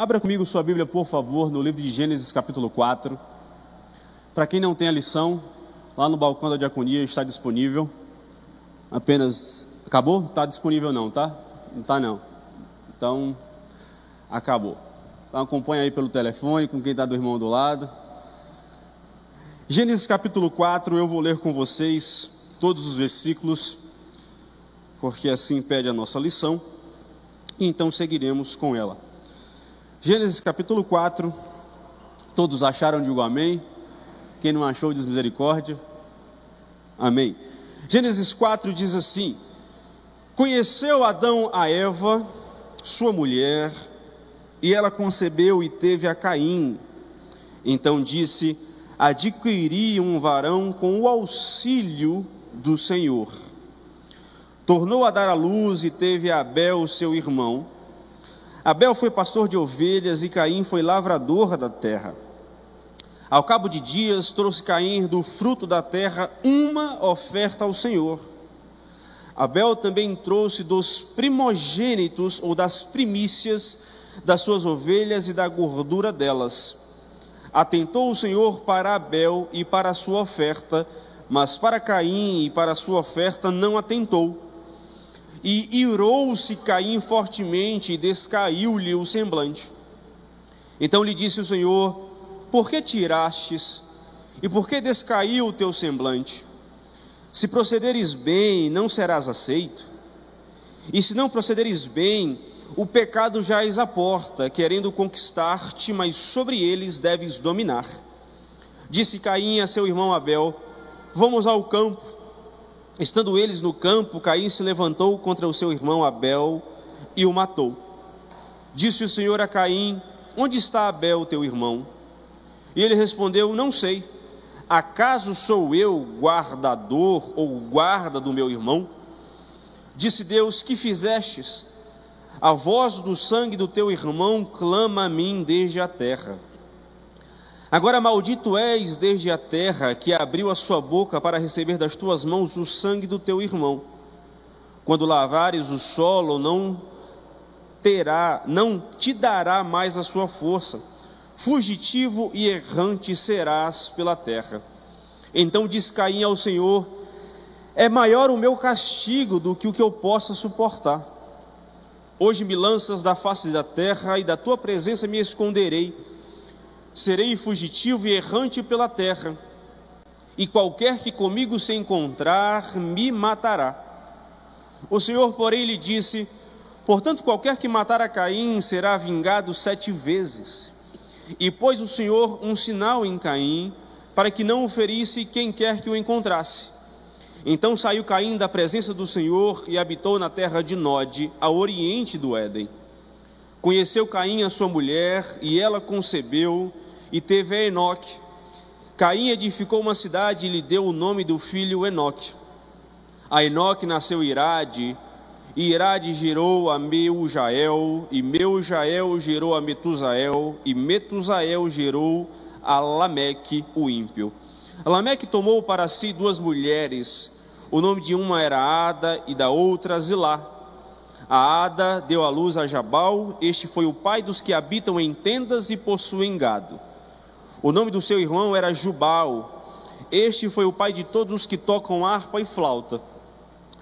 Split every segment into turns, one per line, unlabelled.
Abra comigo sua Bíblia, por favor, no livro de Gênesis capítulo 4. Para quem não tem a lição, lá no balcão da diaconia está disponível. Apenas... Acabou? Está disponível não, tá? Não está não. Então, acabou. Então acompanha aí pelo telefone, com quem está do irmão do lado. Gênesis capítulo 4, eu vou ler com vocês todos os versículos, porque assim pede a nossa lição, e então seguiremos com ela. Gênesis capítulo 4, todos acharam? Digo amém. Quem não achou, diz misericórdia. Amém. Gênesis 4 diz assim: conheceu Adão a Eva, sua mulher, e ela concebeu e teve a Caim. Então disse: adquiri um varão com o auxílio do Senhor. Tornou a dar à luz e teve a Abel, seu irmão. Abel foi pastor de ovelhas e Caim foi lavrador da terra. Ao cabo de dias, trouxe Caim do fruto da terra uma oferta ao Senhor. Abel também trouxe dos primogênitos ou das primícias das suas ovelhas e da gordura delas. Atentou o Senhor para Abel e para a sua oferta, mas para Caim e para a sua oferta não atentou. E irou-se Caim fortemente e descaiu-lhe o semblante. Então lhe disse o Senhor: por que te irastes? E por que descaiu o teu semblante? Se procederes bem, não serás aceito. E se não procederes bem, o pecado jaz à porta, querendo conquistar-te, mas sobre eles deves dominar. Disse Caim a seu irmão Abel: vamos ao campo. Estando eles no campo, Caim se levantou contra o seu irmão Abel e o matou. Disse o Senhor a Caim: onde está Abel, teu irmão? E ele respondeu: não sei. Acaso sou eu guardador ou guarda do meu irmão? Disse Deus: que fizestes? A voz do sangue do teu irmão clama a mim desde a terra. Agora maldito és desde a terra, que abriu a sua boca para receber das tuas mãos o sangue do teu irmão. Quando lavares o solo, não te dará mais a sua força. Fugitivo e errante serás pela terra. Então disse Caim ao Senhor: é maior o meu castigo do que o que eu possa suportar. Hoje me lanças da face da terra, e da tua presença me esconderei. Serei fugitivo e errante pela terra, e qualquer que comigo se encontrar me matará. O Senhor, porém, lhe disse: portanto, qualquer que matar a Caim será vingado 7 vezes. E pôs o Senhor um sinal em Caim, para que não o ferisse quem quer que o encontrasse. Então saiu Caim da presença do Senhor e habitou na terra de Nod, a oriente do Éden. Conheceu Caim a sua mulher, e ela concebeu e teve a Enoque. Caim edificou uma cidade e lhe deu o nome do filho Enoque. A Enoque nasceu Irade, e Irade gerou a Meujael, e Meujael gerou a Metusael, e Metusael gerou a Lameque, o ímpio. Lameque tomou para si 2 mulheres, o nome de uma era Ada e da outra Zilá. A Ada deu à luz a Jabal, este foi o pai dos que habitam em tendas e possuem gado. O nome do seu irmão era Jubal, este foi o pai de todos os que tocam harpa e flauta.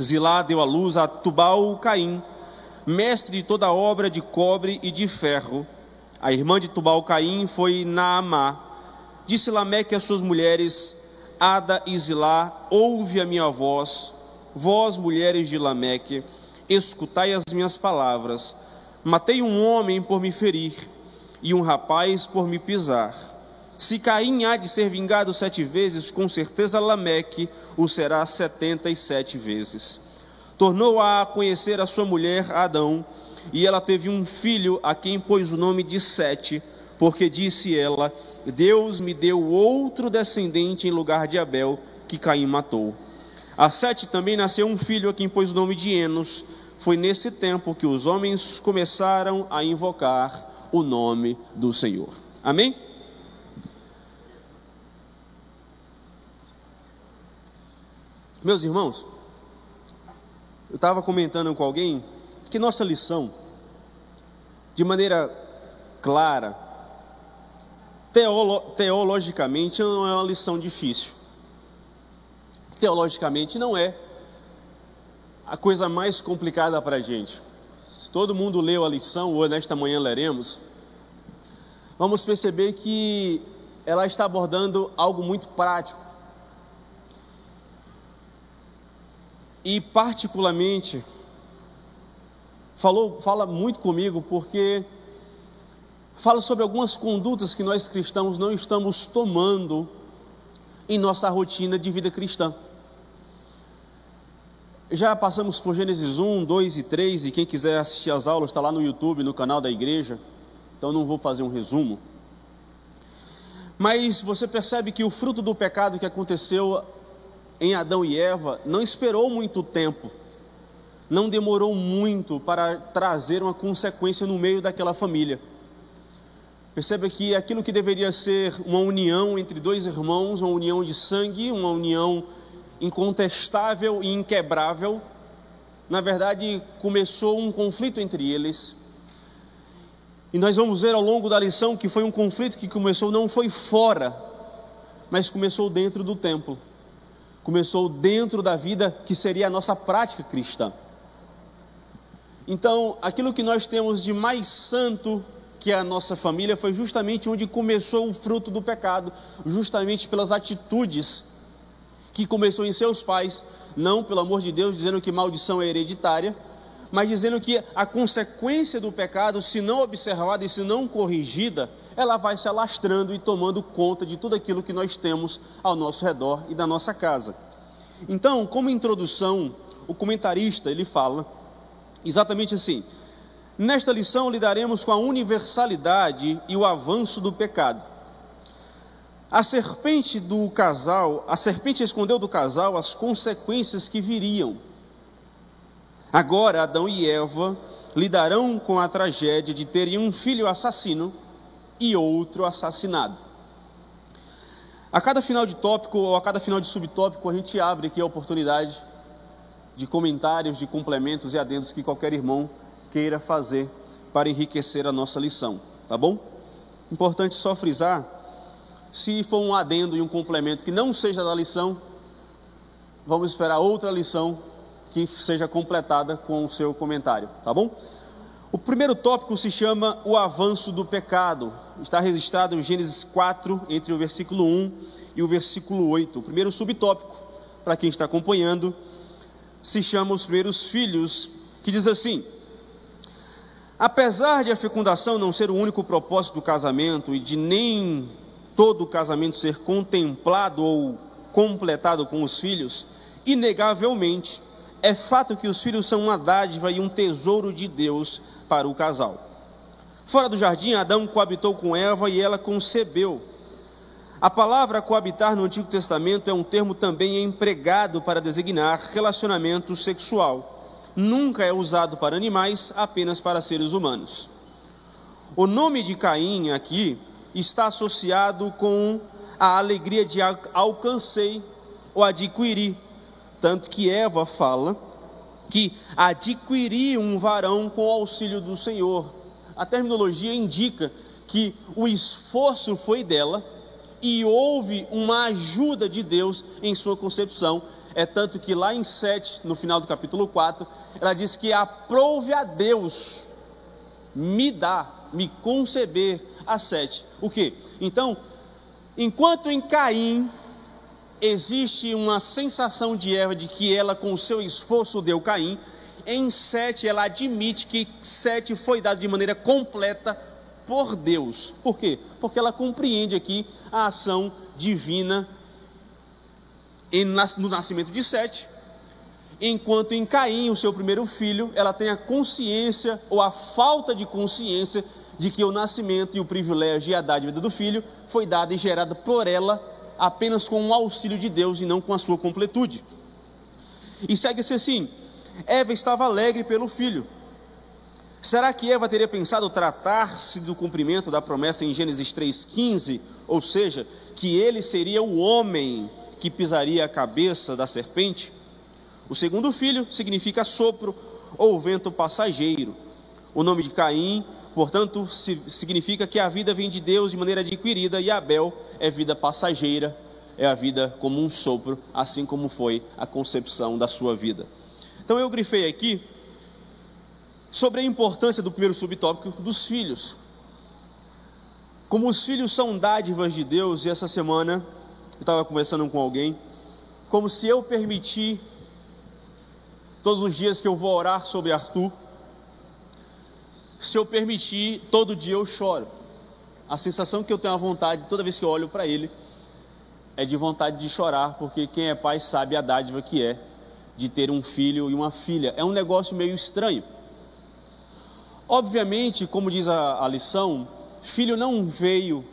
Zilá deu à luz a Tubal-Caim, mestre de toda obra de cobre e de ferro. A irmã de Tubal-Caim foi Naamá. Disse Lameque às suas mulheres, Ada e Zilá: ouve a minha voz, vós mulheres de Lameque, escutai as minhas palavras. Matei um homem por me ferir, e um rapaz por me pisar. Se Caim há de ser vingado 7 vezes, com certeza Lameque o será 77 vezes. Tornou a conhecer a sua mulher Adão, e ela teve um filho, a quem pôs o nome de Sete, porque disse ela: Deus me deu outro descendente em lugar de Abel, que Caim matou. A Sete também nasceu um filho, a quem pôs o nome de Enos. Foi nesse tempo que os homens começaram a invocar o nome do Senhor. Amém? Meus irmãos, eu estava comentando com alguém que nossa lição, de maneira clara. Teologicamente não é uma lição difícil. Teologicamente não é a coisa mais complicada para a gente. Se todo mundo leu a lição, ou nesta manhã leremos, vamos perceber que ela está abordando algo muito prático. E particularmente, fala muito comigo, porque fala sobre algumas condutas que nós cristãos não estamos tomando em nossa rotina de vida cristã. Já passamos por Gênesis 1, 2 e 3, e quem quiser assistir às aulas está lá no YouTube, no canal da igreja, então não vou fazer um resumo. Mas você percebe que o fruto do pecado que aconteceu em Adão e Eva não esperou muito tempo, não demorou muito para trazer uma consequência no meio daquela família. Perceba que aquilo que deveria ser uma união entre dois irmãos, uma união de sangue, uma união incontestável e inquebrável, na verdade começou um conflito entre eles. E nós vamos ver ao longo da lição que foi um conflito que começou, não foi fora, mas começou dentro do templo, começou dentro da vida que seria a nossa prática cristã. Então, aquilo que nós temos de mais santo que é a nossa família foi justamente onde começou o fruto do pecado, justamente pelas atitudes que começou em seus pais, não, pelo amor de Deus, dizendo que maldição é hereditária, mas dizendo que a consequência do pecado, se não observada e se não corrigida, ela vai se alastrando e tomando conta de tudo aquilo que nós temos ao nosso redor e da nossa casa. Então, como introdução, o comentarista, ele fala exatamente assim: nesta lição lidaremos com a universalidade e o avanço do pecado. A serpente escondeu do casal as consequências que viriam. Agora Adão e Eva lidarão com a tragédia de terem um filho assassino e outro assassinado. A cada final de tópico ou a cada final de subtópico, a gente abre aqui a oportunidade de comentários, de complementos e adendos que qualquer irmão queira fazer para enriquecer a nossa lição, tá bom? Importante só frisar, se for um adendo e um complemento que não seja da lição, vamos esperar outra lição que seja completada com o seu comentário, tá bom? O primeiro tópico se chama o avanço do pecado, está registrado em Gênesis 4, entre o versículo 1 e o versículo 8. O primeiro subtópico, para quem está acompanhando, se chama os primeiros filhos, que diz assim: apesar de a fecundação não ser o único propósito do casamento e de nem todo o casamento ser contemplado ou completado com os filhos, inegavelmente é fato que os filhos são uma dádiva e um tesouro de Deus para o casal. Fora do jardim, Adão coabitou com Eva e ela concebeu. A palavra coabitar no Antigo Testamento é um termo também empregado para designar relacionamento sexual. Nunca é usado para animais, apenas para seres humanos. O nome de Caim aqui está associado com a alegria de alcancei ou adquiri, tanto que Eva fala que adquiri um varão com o auxílio do Senhor. A terminologia indica que o esforço foi dela e houve uma ajuda de Deus em sua concepção. É tanto que lá em 7, no final do capítulo 4, ela diz que aprouve a Deus me conceber a Sete. O quê? Então, enquanto em Caim existe uma sensação de Eva de que ela com o seu esforço deu Caim, em Sete ela admite que Sete foi dado de maneira completa por Deus. Por quê? Porque ela compreende aqui a ação divina no nascimento de Sete, enquanto em Caim, o seu primeiro filho, ela tem a consciência ou a falta de consciência de que o nascimento e o privilégio e a dádiva do filho foi dada e gerada por ela apenas com o auxílio de Deus e não com a sua completude. E segue-se assim: Eva estava alegre pelo filho. Será que Eva teria pensado tratar-se do cumprimento da promessa em Gênesis 3,15, ou seja, que ele seria o homem que pisaria a cabeça da serpente? O segundo filho significa sopro ou vento passageiro. O nome de Caim Portanto, significa que a vida vem de Deus de maneira adquirida, e Abel é vida passageira, é a vida como um sopro, assim como foi a concepção da sua vida. Então eu grifei aqui sobre a importância do primeiro subtópico dos filhos. Como os filhos são dádivas de Deus, e essa semana eu estava conversando com alguém, como se eu permitir, todos os dias que eu vou orar sobre Arthur, se eu permitir, todo dia eu choro. A sensação que eu tenho a vontade, toda vez que eu olho para ele, é de vontade de chorar, porque quem é pai sabe a dádiva que é de ter um filho e uma filha. É um negócio meio estranho. Obviamente, como diz a lição, filho não veio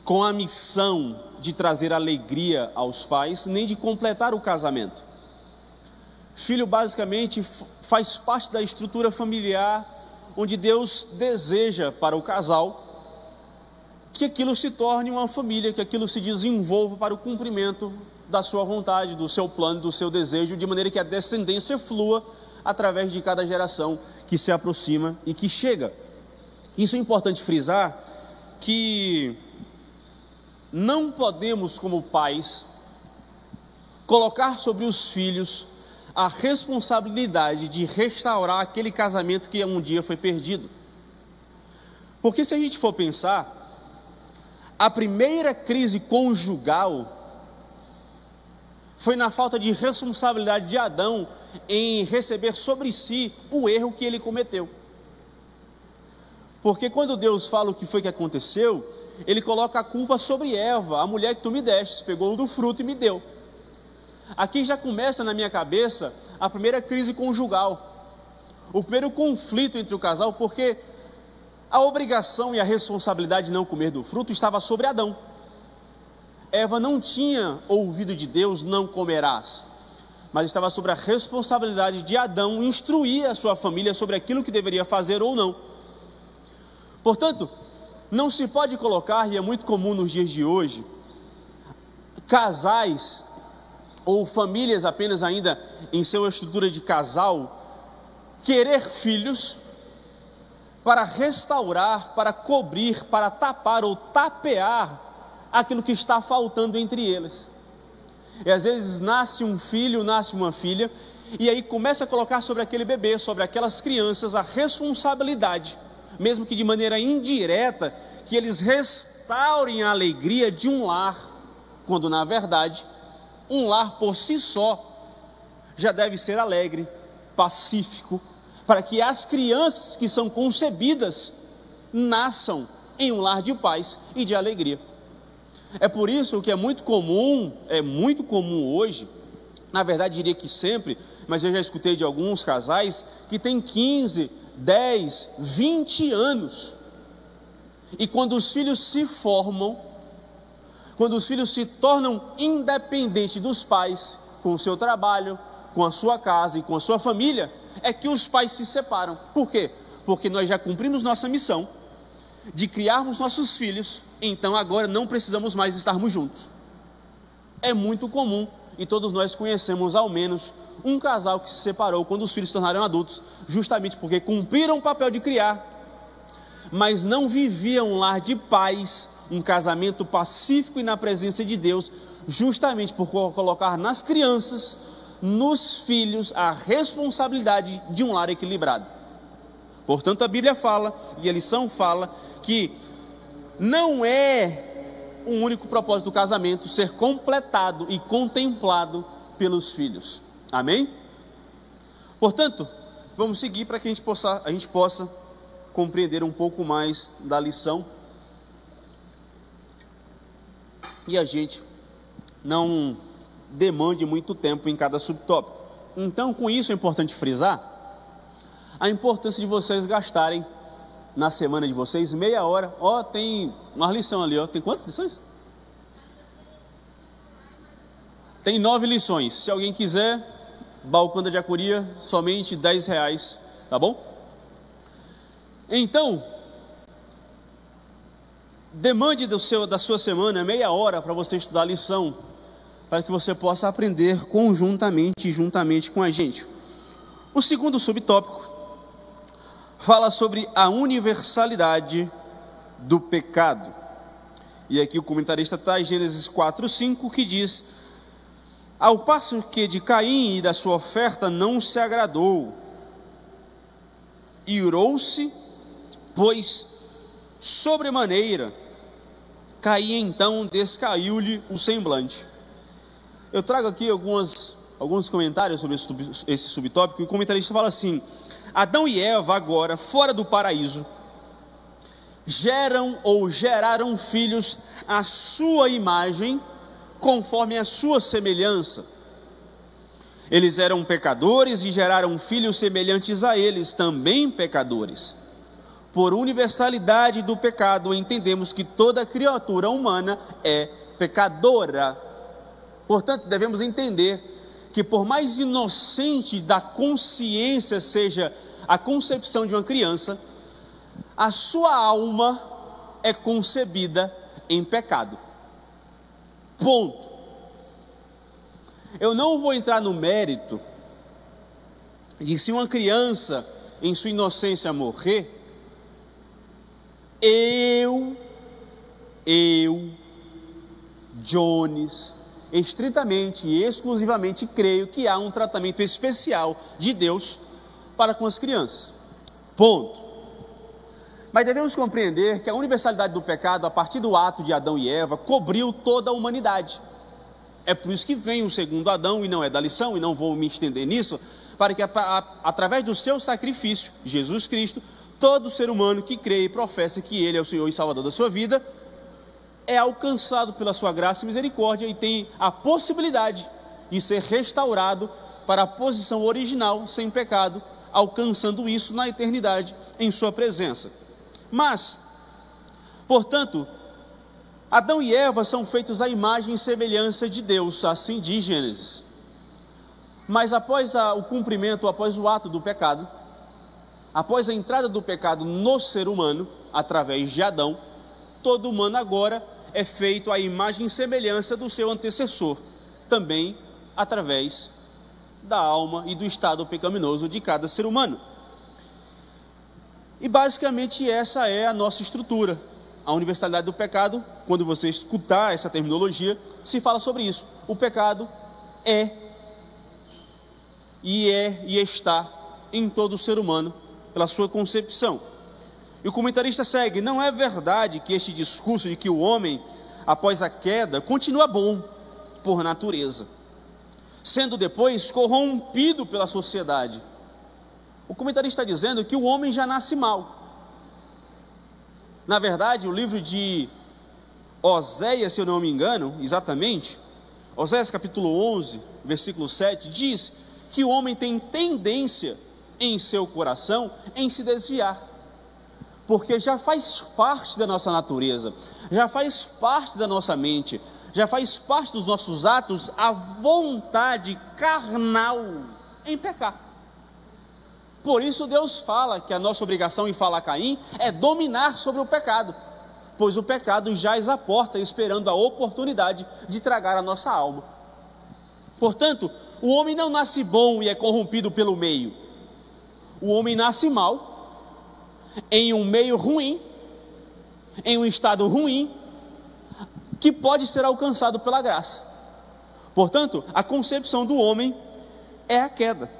com a missão de trazer alegria aos pais, nem de completar o casamento. Filho basicamente faz parte da estrutura familiar, onde Deus deseja para o casal que aquilo se torne uma família, que aquilo se desenvolva para o cumprimento da sua vontade, do seu plano, do seu desejo, de maneira que a descendência flua através de cada geração que se aproxima e que chega. Isso é importante frisar, que não podemos, como pais, colocar sobre os filhos a responsabilidade de restaurar aquele casamento que um dia foi perdido. Porque se a gente for pensar, a primeira crise conjugal foi na falta de responsabilidade de Adão em receber sobre si o erro que ele cometeu. Porque quando Deus fala o que foi que aconteceu, ele coloca a culpa sobre Eva, a mulher que tu me deste, pegou do fruto e me deu. Aqui já começa na minha cabeça a primeira crise conjugal, o primeiro conflito entre o casal, porque a obrigação e a responsabilidade de não comer do fruto estava sobre Adão. Eva não tinha ouvido de Deus, não comerás, mas estava sobre a responsabilidade de Adão instruir a sua família sobre aquilo que deveria fazer ou não. Portanto, não se pode colocar, e é muito comum nos dias de hoje, casais ou famílias apenas ainda em sua estrutura de casal, querer filhos para restaurar, para cobrir, para tapar ou tapear aquilo que está faltando entre eles. E às vezes nasce um filho, nasce uma filha, e aí começa a colocar sobre aquele bebê, sobre aquelas crianças, a responsabilidade, mesmo que de maneira indireta, que eles restaurem a alegria de um lar, quando na verdade um lar por si só já deve ser alegre, pacífico, para que as crianças que são concebidas nasçam em um lar de paz e de alegria. É por isso que é muito comum hoje, na verdade diria que sempre, mas eu já escutei de alguns casais que têm 15, 10, 20 anos, e quando os filhos se formam, quando os filhos se tornam independentes dos pais, com o seu trabalho, com a sua casa e com a sua família, é que os pais se separam. Por quê? Porque nós já cumprimos nossa missão de criarmos nossos filhos, então agora não precisamos mais estarmos juntos. É muito comum, e todos nós conhecemos ao menos um casal que se separou quando os filhos se tornaram adultos, justamente porque cumpriram o papel de criar, mas não viviam um lar de paz, um casamento pacífico e na presença de Deus, justamente por colocar nas crianças, nos filhos, a responsabilidade de um lar equilibrado. Portanto, a Bíblia fala, e a lição fala, que não é um único propósito do casamento ser completado e contemplado pelos filhos. Amém? Portanto, vamos seguir para que a gente possa compreender um pouco mais da lição e a gente não demande muito tempo em cada subtópico. Então, com isso é importante frisar a importância de vocês gastarem na semana de vocês meia hora. Tem uma lição ali, tem quantas lições? Tem 9 lições. Se alguém quiser, balcão da diaconia, somente R$10, tá bom? Então, demande da sua semana meia hora para você estudar a lição, para que você possa aprender conjuntamente e juntamente com a gente. O segundo subtópico fala sobre a universalidade do pecado. E aqui o comentarista traz Gênesis 4:5, que diz: ao passo que de Caim e da sua oferta não se agradou, irou-se, pois sobremaneira, Caim então descaiu-lhe o semblante. Eu trago aqui alguns comentários sobre esse subtópico, e o comentarista fala assim: Adão e Eva agora, fora do paraíso, geraram filhos à sua imagem, conforme a sua semelhança. Eles eram pecadores e geraram filhos semelhantes a eles, também pecadores. Por universalidade do pecado, entendemos que toda criatura humana é pecadora. Portanto, devemos entender que, por mais inocente da consciência seja a concepção de uma criança, a sua alma é concebida em pecado. Ponto. Eu não vou entrar no mérito de se uma criança em sua inocência morrer, Jones, estritamente e exclusivamente creio que há um tratamento especial de Deus para com as crianças. Ponto. Mas devemos compreender que a universalidade do pecado, a partir do ato de Adão e Eva, cobriu toda a humanidade. É por isso que vem o segundo Adão, e não é da lição, e não vou me estender nisso, para que através do seu sacrifício, Jesus Cristo, todo ser humano que crê e professa que Ele é o Senhor e Salvador da sua vida, é alcançado pela sua graça e misericórdia e tem a possibilidade de ser restaurado para a posição original, sem pecado, alcançando isso na eternidade em sua presença. Mas, portanto, Adão e Eva são feitos à imagem e semelhança de Deus, assim diz Gênesis. Mas após o cumprimento, após o ato do pecado, após a entrada do pecado no ser humano, através de Adão, todo humano agora é feito à imagem e semelhança do seu antecessor, também através da alma e do estado pecaminoso de cada ser humano. E basicamente essa é a nossa estrutura. A universalidade do pecado, quando você escutar essa terminologia, se fala sobre isso. O pecado é e está em todo ser humano, pela sua concepção. E o comentarista segue: não é verdade que este discurso de que o homem, após a queda, continua bom por natureza, sendo depois corrompido pela sociedade. O comentarista está dizendo que o homem já nasce mal. Na verdade, o livro de Oséias, se eu não me engano, exatamente, Oséias capítulo 11, versículo 7, diz que o homem tem tendência em seu coração em se desviar, porque já faz parte da nossa natureza, já faz parte da nossa mente, já faz parte dos nossos atos a vontade carnal em pecar. Por isso Deus fala que a nossa obrigação, em falar a Caim, é dominar sobre o pecado, pois o pecado jaz à porta esperando a oportunidade de tragar a nossa alma. Portanto, o homem não nasce bom e é corrompido pelo meio. O homem nasce mal, em um meio ruim, em um estado ruim, que pode ser alcançado pela graça. Portanto, a concepção do homem é a queda.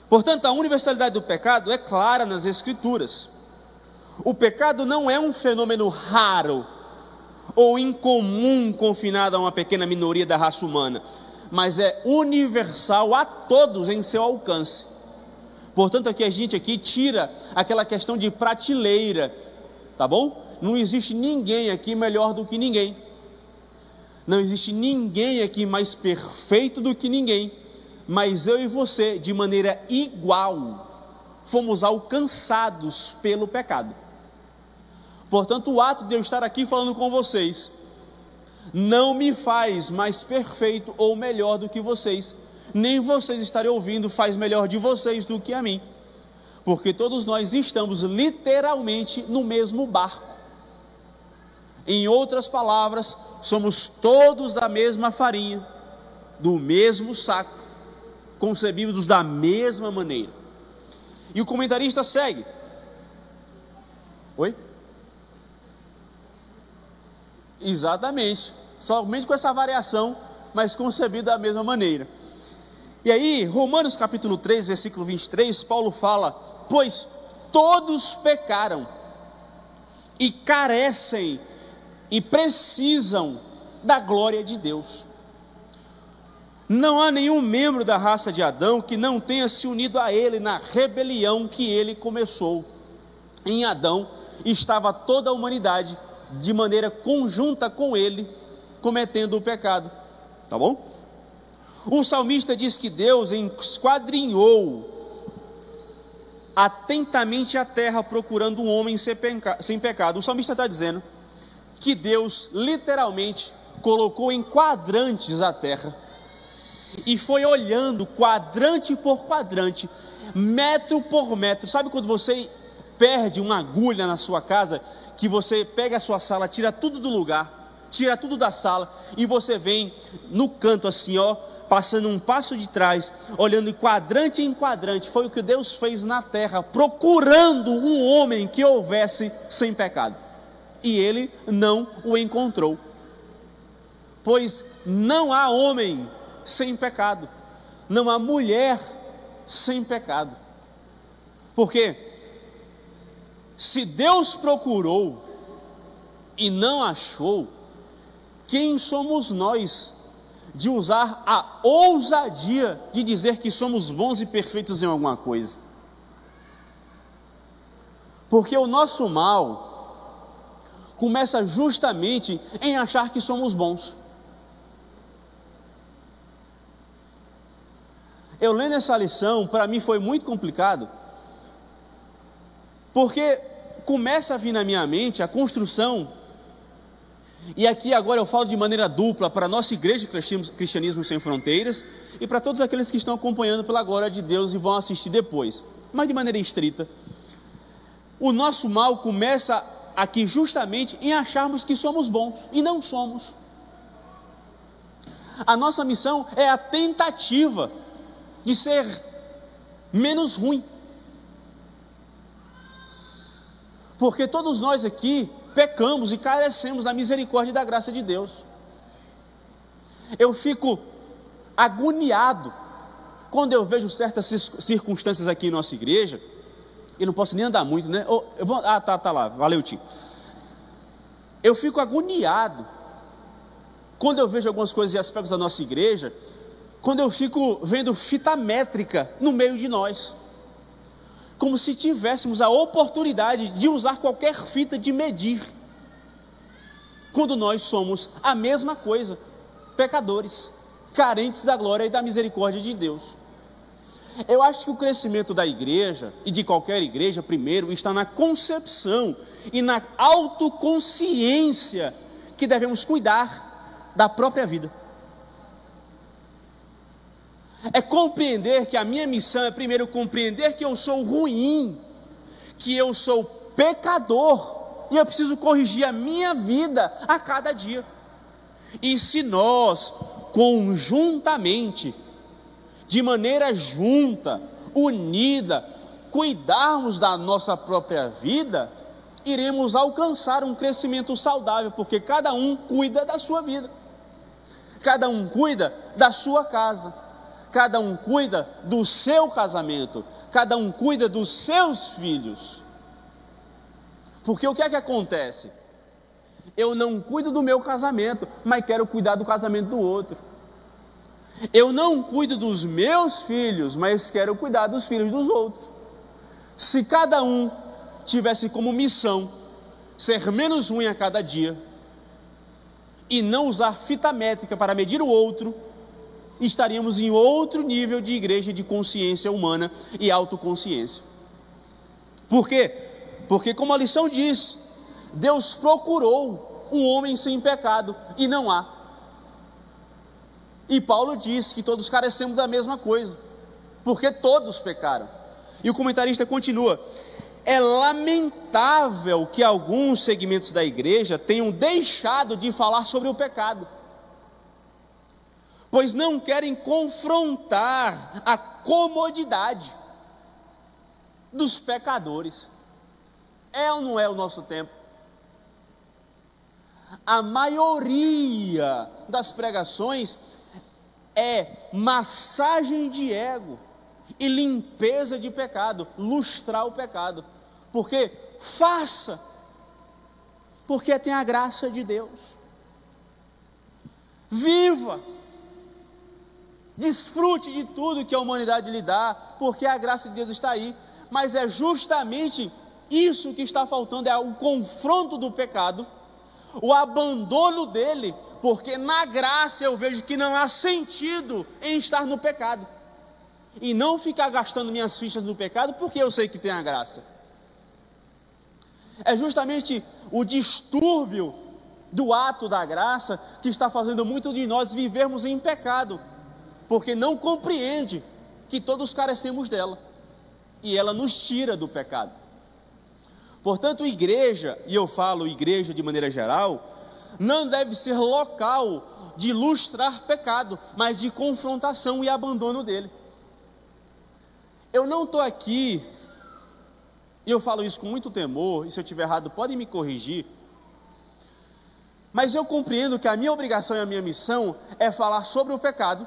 Portanto, a universalidade do pecado é clara nas Escrituras. O pecado não é um fenômeno raro ou incomum confinado a uma pequena minoria da raça humana, mas é universal a todos em seu alcance. Portanto, aqui a gente tira aquela questão de prateleira, tá bom? Não existe ninguém aqui melhor do que ninguém. Não existe ninguém aqui mais perfeito do que ninguém. Mas eu e você, de maneira igual, fomos alcançados pelo pecado. Portanto, o ato de eu estar aqui falando com vocês não me faz mais perfeito ou melhor do que vocês, nem vocês estarem ouvindo faz melhor de vocês do que a mim, porque todos nós estamos literalmente no mesmo barco. Em outras palavras, somos todos da mesma farinha, do mesmo saco, concebidos da mesma maneira. E o comentarista segue. Oi? Exatamente, somente com essa variação, mas concebido da mesma maneira. E aí, Romanos capítulo 3, versículo 23, Paulo fala: pois todos pecaram e carecem e precisam da glória de Deus. Não há nenhum membro da raça de Adão que não tenha se unido a ele na rebelião que ele começou. Em Adão estava toda a humanidade de maneira conjunta com ele, cometendo o pecado. Tá bom? O salmista diz que Deus esquadrinhou atentamente a terra procurando um homem sem pecado. O salmista está dizendo que Deus literalmente colocou em quadrantes a terra e foi olhando quadrante por quadrante, metro por metro. Sabe quando você perde uma agulha na sua casa, que você pega a sua sala, tira tudo do lugar, tira tudo da sala, e você vem no canto assim, ó, passando um passo de trás, olhando em quadrante, foi o que Deus fez na terra, procurando um homem que houvesse sem pecado, e ele não o encontrou, pois não há homem sem pecado, não há mulher sem pecado. Porque se Deus procurou e não achou, quem somos nós de usar a ousadia de dizer que somos bons e perfeitos em alguma coisa? Porque o nosso mal começa justamente em achar que somos bons. Eu lendo essa lição, para mim foi muito complicado, porque começa a vir na minha mente a construção, e aqui agora eu falo de maneira dupla para a nossa igreja Cristianismo Sem Fronteiras e para todos aqueles que estão acompanhando pela glória de Deus e vão assistir depois, mas de maneira estrita. O nosso mal começa aqui justamente em acharmos que somos bons e não somos. A nossa missão é a tentativa de ser menos ruim, porque todos nós aqui pecamos e carecemos da misericórdia e da graça de Deus. Eu fico agoniado quando eu vejo certas circunstâncias aqui em nossa igreja, e não posso nem andar muito, né? Tá lá, valeu, tio. Eu fico agoniado quando eu vejo algumas coisas e aspectos da nossa igreja, quando eu fico vendo fita métrica no meio de nós, como se tivéssemos a oportunidade de usar qualquer fita de medir, quando nós somos a mesma coisa, pecadores, carentes da glória e da misericórdia de Deus. Eu acho que o crescimento da igreja, e de qualquer igreja, primeiro, está na concepção e na autoconsciência que devemos cuidar da própria vida. É compreender que a minha missão é primeiro compreender que eu sou ruim, que eu sou pecador, e eu preciso corrigir a minha vida a cada dia. E se nós, conjuntamente, de maneira junta, unida, cuidarmos da nossa própria vida, iremos alcançar um crescimento saudável, porque cada um cuida da sua vida, cada um cuida da sua casa, cada um cuida do seu casamento, cada um cuida dos seus filhos. Porque o que é que acontece? Eu não cuido do meu casamento, mas quero cuidar do casamento do outro. Eu não cuido dos meus filhos, mas quero cuidar dos filhos dos outros. Se cada um tivesse como missão ser menos ruim a cada dia e não usar fita métrica para medir o outro, estaríamos em outro nível de igreja de consciência humana e autoconsciência. Por quê? Porque, como a lição diz, Deus procurou um homem sem pecado e não há. E Paulo diz que todos carecemos da mesma coisa, porque todos pecaram. E o comentarista continua: é lamentável que alguns segmentos da igreja tenham deixado de falar sobre o pecado, pois não querem confrontar a comodidade dos pecadores. É ou não é o nosso tempo? A maioria das pregações é massagem de ego e limpeza de pecado, lustrar o pecado. Porque faça, porque tem a graça de Deus. Viva, desfrute de tudo que a humanidade lhe dá, porque a graça de Deus está aí. Mas é justamente isso que está faltando, é o confronto do pecado, o abandono dele, porque na graça eu vejo que não há sentido em estar no pecado, e não ficar gastando minhas fichas no pecado, porque eu sei que tem a graça. É justamente o distúrbio do ato da graça que está fazendo muitos de nós vivermos em pecado, porque não compreende que todos carecemos dela, e ela nos tira do pecado. Portanto, igreja, e eu falo igreja de maneira geral, não deve ser local de lustrar pecado, mas de confrontação e abandono dele. Eu não estou aqui, e eu falo isso com muito temor, e se eu estiver errado podem me corrigir, mas eu compreendo que a minha obrigação e a minha missão é falar sobre o pecado,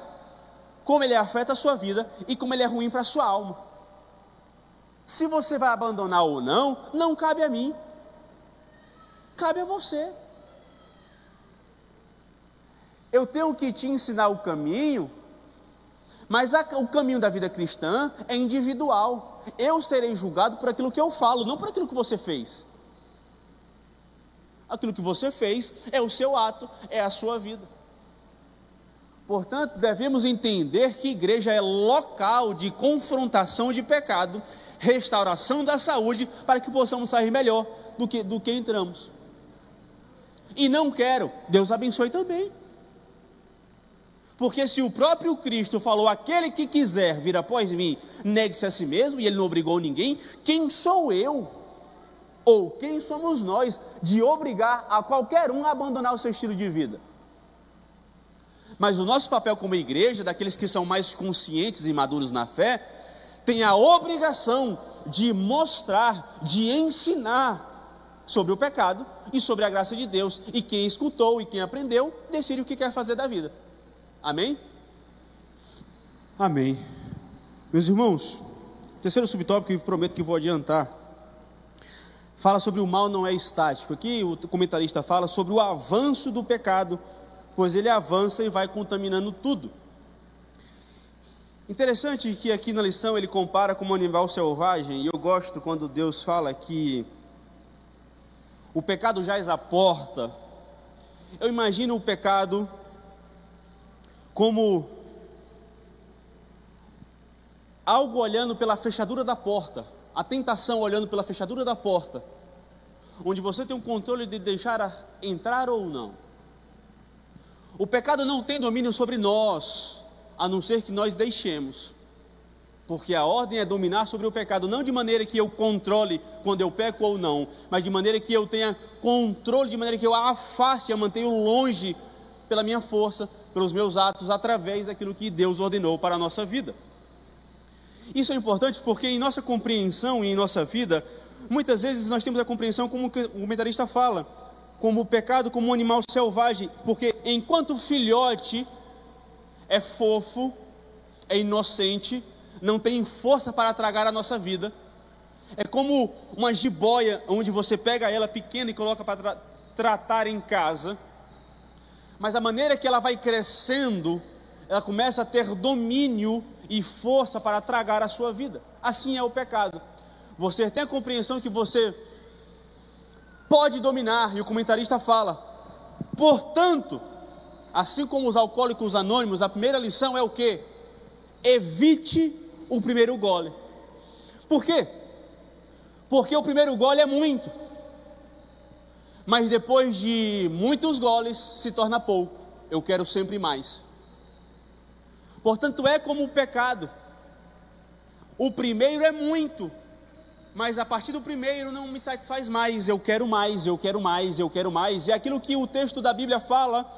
como ele afeta a sua vida e como ele é ruim para a sua alma. Se você vai abandonar ou não, não cabe a mim, cabe a você. Eu tenho que te ensinar o caminho, mas o caminho da vida cristã é individual. Eu serei julgado por aquilo que eu falo, não por aquilo que você fez. Aquilo que você fez é o seu ato, é a sua vida. Portanto, devemos entender que igreja é local de confrontação de pecado, restauração da saúde, para que possamos sair melhor do que entramos. E não quero, Deus abençoe também. Porque se o próprio Cristo falou, aquele que quiser vir após mim, negue-se a si mesmo, e ele não obrigou ninguém, quem sou eu? Ou quem somos nós de obrigar a qualquer um a abandonar o seu estilo de vida? Mas o nosso papel como igreja, daqueles que são mais conscientes e maduros na fé, tem a obrigação de mostrar, de ensinar sobre o pecado e sobre a graça de Deus. E quem escutou e quem aprendeu, decide o que quer fazer da vida. Amém? Amém. Meus irmãos, terceiro subtópico que prometo que vou adiantar, fala sobre o mal não é estático. Aqui o comentarista fala sobre o avanço do pecado, pois ele avança e vai contaminando tudo. Interessante que aqui na lição ele compara com um animal selvagem, e eu gosto quando Deus fala que o pecado jaz à porta. Eu imagino o pecado como algo olhando pela fechadura da porta, a tentação olhando pela fechadura da porta, onde você tem o controle de deixar entrar ou não. O pecado não tem domínio sobre nós, a não ser que nós deixemos, porque a ordem é dominar sobre o pecado, não de maneira que eu controle quando eu peco ou não, mas de maneira que eu tenha controle, de maneira que eu a afaste, a mantenha longe pela minha força, pelos meus atos, através daquilo que Deus ordenou para a nossa vida. Isso é importante porque em nossa compreensão e em nossa vida, muitas vezes nós temos a compreensão como o comentarista fala, como o pecado como um animal selvagem, porque enquanto o filhote é fofo, é inocente, não tem força para tragar a nossa vida, é como uma jiboia, onde você pega ela pequena e coloca para tratar em casa, mas a maneira que ela vai crescendo, ela começa a ter domínio e força para tragar a sua vida. Assim é o pecado. Você tem a compreensão que você pode dominar, e o comentarista fala, portanto, assim como os alcoólicos anônimos, a primeira lição é o quê? Evite o primeiro gole. Por quê? Porque o primeiro gole é muito, mas depois de muitos goles se torna pouco. Eu quero sempre mais. Portanto, é como o pecado. O primeiro é muito, mas a partir do primeiro não me satisfaz mais. Eu quero mais, eu quero mais, eu quero mais. É aquilo que o texto da Bíblia fala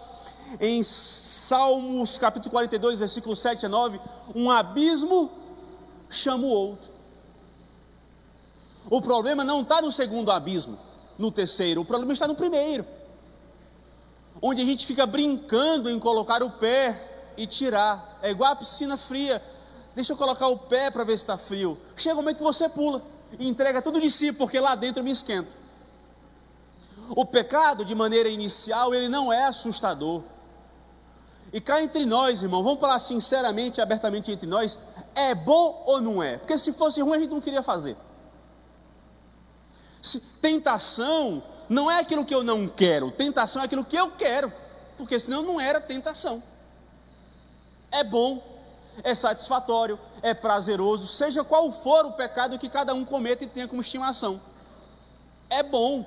em Salmos capítulo 42, versículos 7 a 9. Um abismo chama o outro. O problema não está no segundo abismo, no terceiro, o problema está no primeiro, onde a gente fica brincando em colocar o pé e tirar. É igual a piscina fria, deixa eu colocar o pé para ver se está frio. Chega o momento que você pula e entrega tudo de si, porque lá dentro eu me esquento. O pecado, de maneira inicial, ele não é assustador. E cá entre nós, irmão, vamos falar sinceramente, abertamente entre nós, é bom ou não é? Porque se fosse ruim a gente não queria fazer. Tentação não é aquilo que eu não quero, tentação é aquilo que eu quero, porque senão não era tentação. É bom, é satisfatório, é prazeroso, seja qual for o pecado que cada um cometa e tenha como estimação. É bom.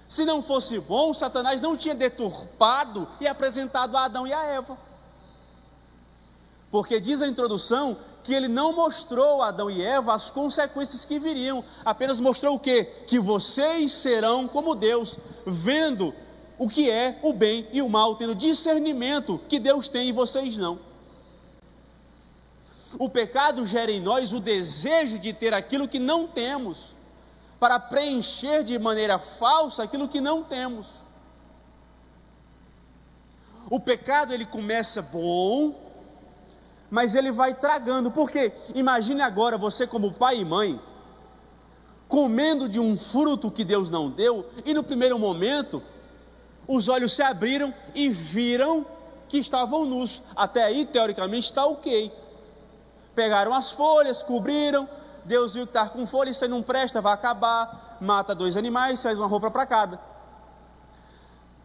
Se não fosse bom, Satanás não tinha deturpado e apresentado a Adão e a Eva. Porque diz a introdução que ele não mostrou a Adão e Eva as consequências que viriam, apenas mostrou o quê? Que vocês serão como Deus, vendo o que é o bem e o mal, tendo discernimento que Deus tem e vocês não. O pecado gera em nós o desejo de ter aquilo que não temos, para preencher de maneira falsa aquilo que não temos. O pecado ele começa bom, mas ele vai tragando, porque imagine agora você como pai e mãe, comendo de um fruto que Deus não deu, e no primeiro momento, os olhos se abriram e viram que estavam nus, até aí teoricamente está ok, pegaram as folhas, cobriram, Deus viu que estava com folha, isso aí não presta, vai acabar, mata 2 animais, faz uma roupa para cada.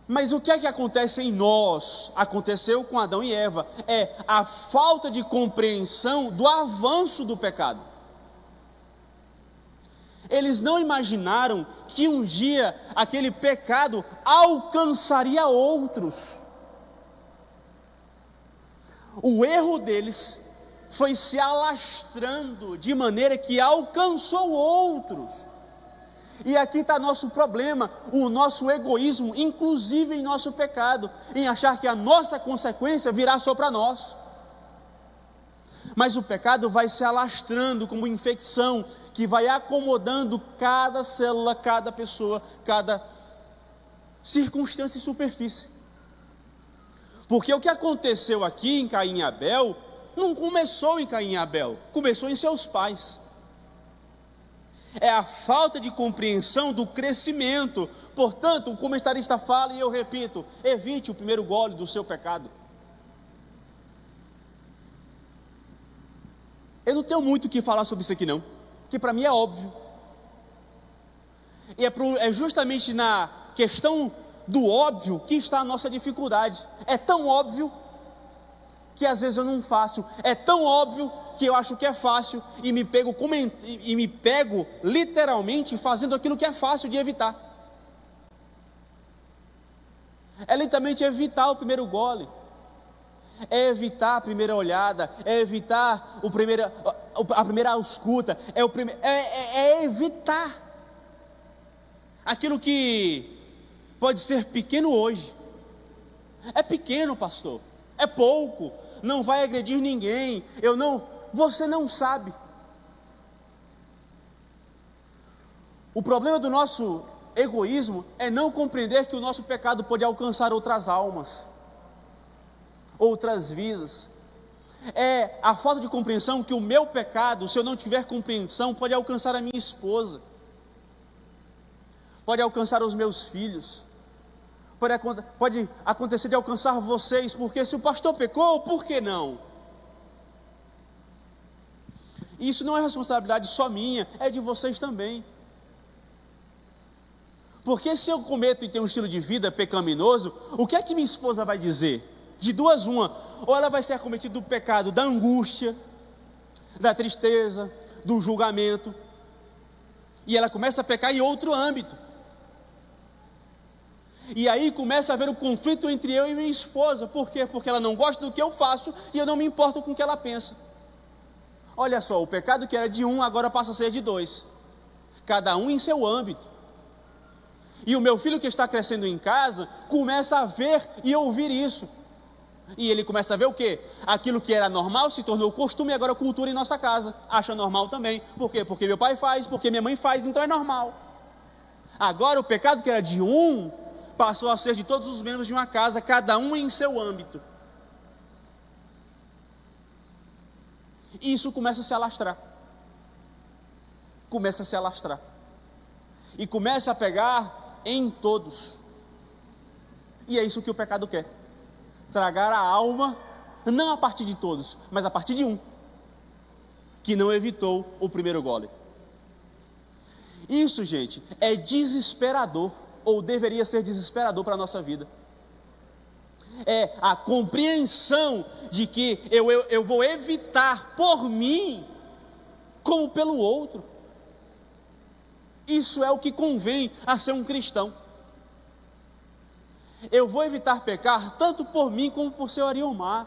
Mas o que é que acontece em nós? Aconteceu com Adão e Eva, é a falta de compreensão do avanço do pecado. Eles não imaginaram que um dia aquele pecado alcançaria outros. O erro deles foi se alastrando de maneira que alcançou outros. E aqui está nosso problema, o nosso egoísmo, inclusive em nosso pecado, em achar que a nossa consequência virá só para nós. Mas o pecado vai se alastrando como infecção, que vai acomodando cada célula, cada pessoa, cada circunstância e superfície. Porque o que aconteceu aqui em Caim e Abel, não começou em Caim e Abel, começou em seus pais. É a falta de compreensão do crescimento. Portanto, o comentarista fala, e eu repito, evite o primeiro gole do seu pecado. Eu não tenho muito o que falar sobre isso aqui não, que para mim é óbvio. E é justamente na questão do óbvio que está a nossa dificuldade. É tão óbvio que às vezes eu não faço, é tão óbvio que eu acho que é fácil e me pego literalmente fazendo aquilo que é fácil de evitar. É literalmente evitar o primeiro gole, é evitar a primeira olhada, é evitar a primeira ausculta, é evitar aquilo que pode ser pequeno hoje. É pequeno, pastor, é pouco, não vai agredir ninguém, você não sabe. O problema do nosso egoísmo é não compreender que o nosso pecado pode alcançar outras almas, outras vidas. É a falta de compreensão que o meu pecado, se eu não tiver compreensão, pode alcançar a minha esposa, pode alcançar os meus filhos, pode acontecer de alcançar vocês, porque se o pastor pecou, por que não? Isso não é responsabilidade só minha, é de vocês também. Porque se eu cometo e tenho um estilo de vida pecaminoso, o que é que minha esposa vai dizer? De duas uma, ou ela vai ser acometida do pecado da angústia, da tristeza, do julgamento, e ela começa a pecar em outro âmbito. E aí começa a haver um conflito entre eu e minha esposa. Por quê? Porque ela não gosta do que eu faço e eu não me importo com o que ela pensa. Olha só, o pecado que era de um agora passa a ser de dois, cada um em seu âmbito. E o meu filho que está crescendo em casa começa a ver e ouvir isso. E ele começa a ver o quê? Aquilo que era normal se tornou costume e agora cultura em nossa casa. Acha normal também. Por quê? Porque meu pai faz, porque minha mãe faz, então é normal. Agora o pecado que era de um, passou a ser de todos os membros de uma casa, cada um em seu âmbito. E isso começa a se alastrar. Começa a se alastrar. E começa a pegar em todos. E é isso que o pecado quer. Tragar a alma, não a partir de todos, mas a partir de um, que não evitou o primeiro gole. Isso, gente, é desesperador, ou deveria ser desesperador para a nossa vida. É a compreensão de que eu vou evitar por mim, como pelo outro. Isso é o que convém a ser um cristão. Eu vou evitar pecar tanto por mim como por seu Ariomar.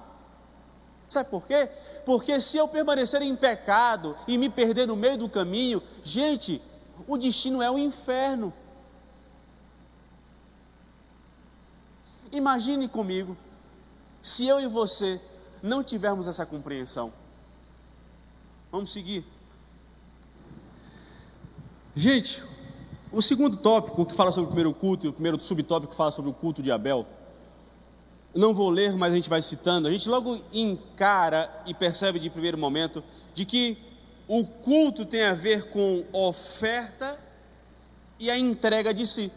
Sabe por quê? Porque se eu permanecer em pecado e me perder no meio do caminho, gente, o destino é o inferno. Imagine comigo, se eu e você não tivermos essa compreensão. Vamos seguir. Gente, o segundo tópico que fala sobre o primeiro culto, e o primeiro subtópico que fala sobre o culto de Abel, não vou ler, mas a gente vai citando. A gente logo encara e percebe de primeiro momento de que o culto tem a ver com oferta e a entrega de si.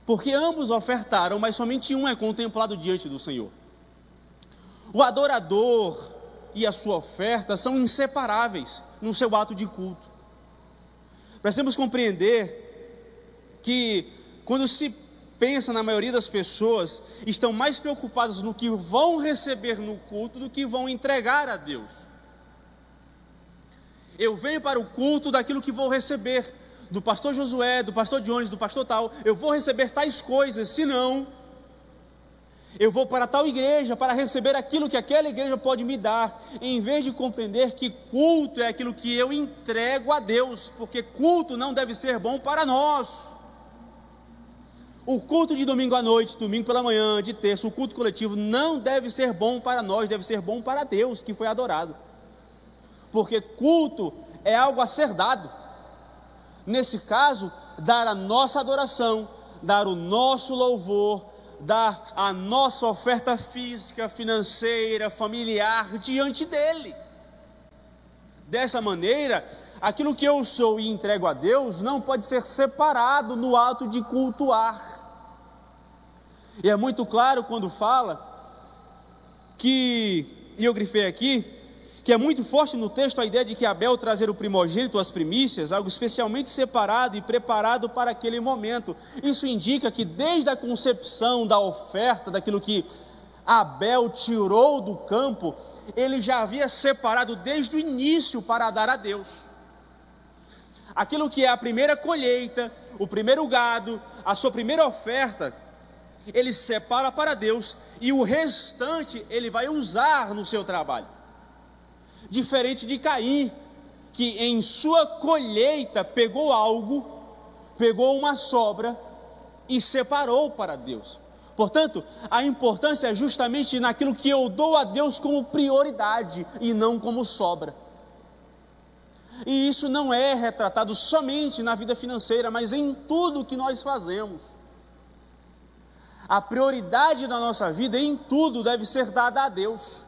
Porque ambos ofertaram, mas somente um é contemplado diante do Senhor. O adorador e a sua oferta são inseparáveis no seu ato de culto. Precisamos compreender que quando se pensa na maioria das pessoas, estão mais preocupadas no que vão receber no culto do que vão entregar a Deus. Eu venho para o culto daquilo que vou receber, do pastor Josué, do pastor Jones, do pastor tal, eu vou receber tais coisas, senão eu vou para tal igreja para receber aquilo que aquela igreja pode me dar, em vez de compreender que culto é aquilo que eu entrego a Deus, porque culto não deve ser bom para nós. O culto de domingo à noite, domingo pela manhã, de terça, o culto coletivo não deve ser bom para nós, deve ser bom para Deus que foi adorado, porque culto é algo a ser dado. Nesse caso, dar a nossa adoração, dar o nosso louvor, dar a nossa oferta física, financeira, familiar diante dele. Dessa maneira, aquilo que eu sou e entrego a Deus não pode ser separado no ato de cultuar. E é muito claro quando fala que, e eu grifei aqui, que é muito forte no texto a ideia de que Abel trazer o primogênito, as primícias, algo especialmente separado e preparado para aquele momento. Isso indica que desde a concepção da oferta, daquilo que Abel tirou do campo, ele já havia separado desde o início para dar a Deus. Aquilo que é a primeira colheita, o primeiro gado, a sua primeira oferta, ele separa para Deus e o restante ele vai usar no seu trabalho. Diferente de Caim, que em sua colheita pegou algo, pegou uma sobra e separou para Deus. Portanto, a importância é justamente naquilo que eu dou a Deus como prioridade e não como sobra. E isso não é retratado somente na vida financeira, mas em tudo que nós fazemos. A prioridade da nossa vida em tudo deve ser dada a Deus.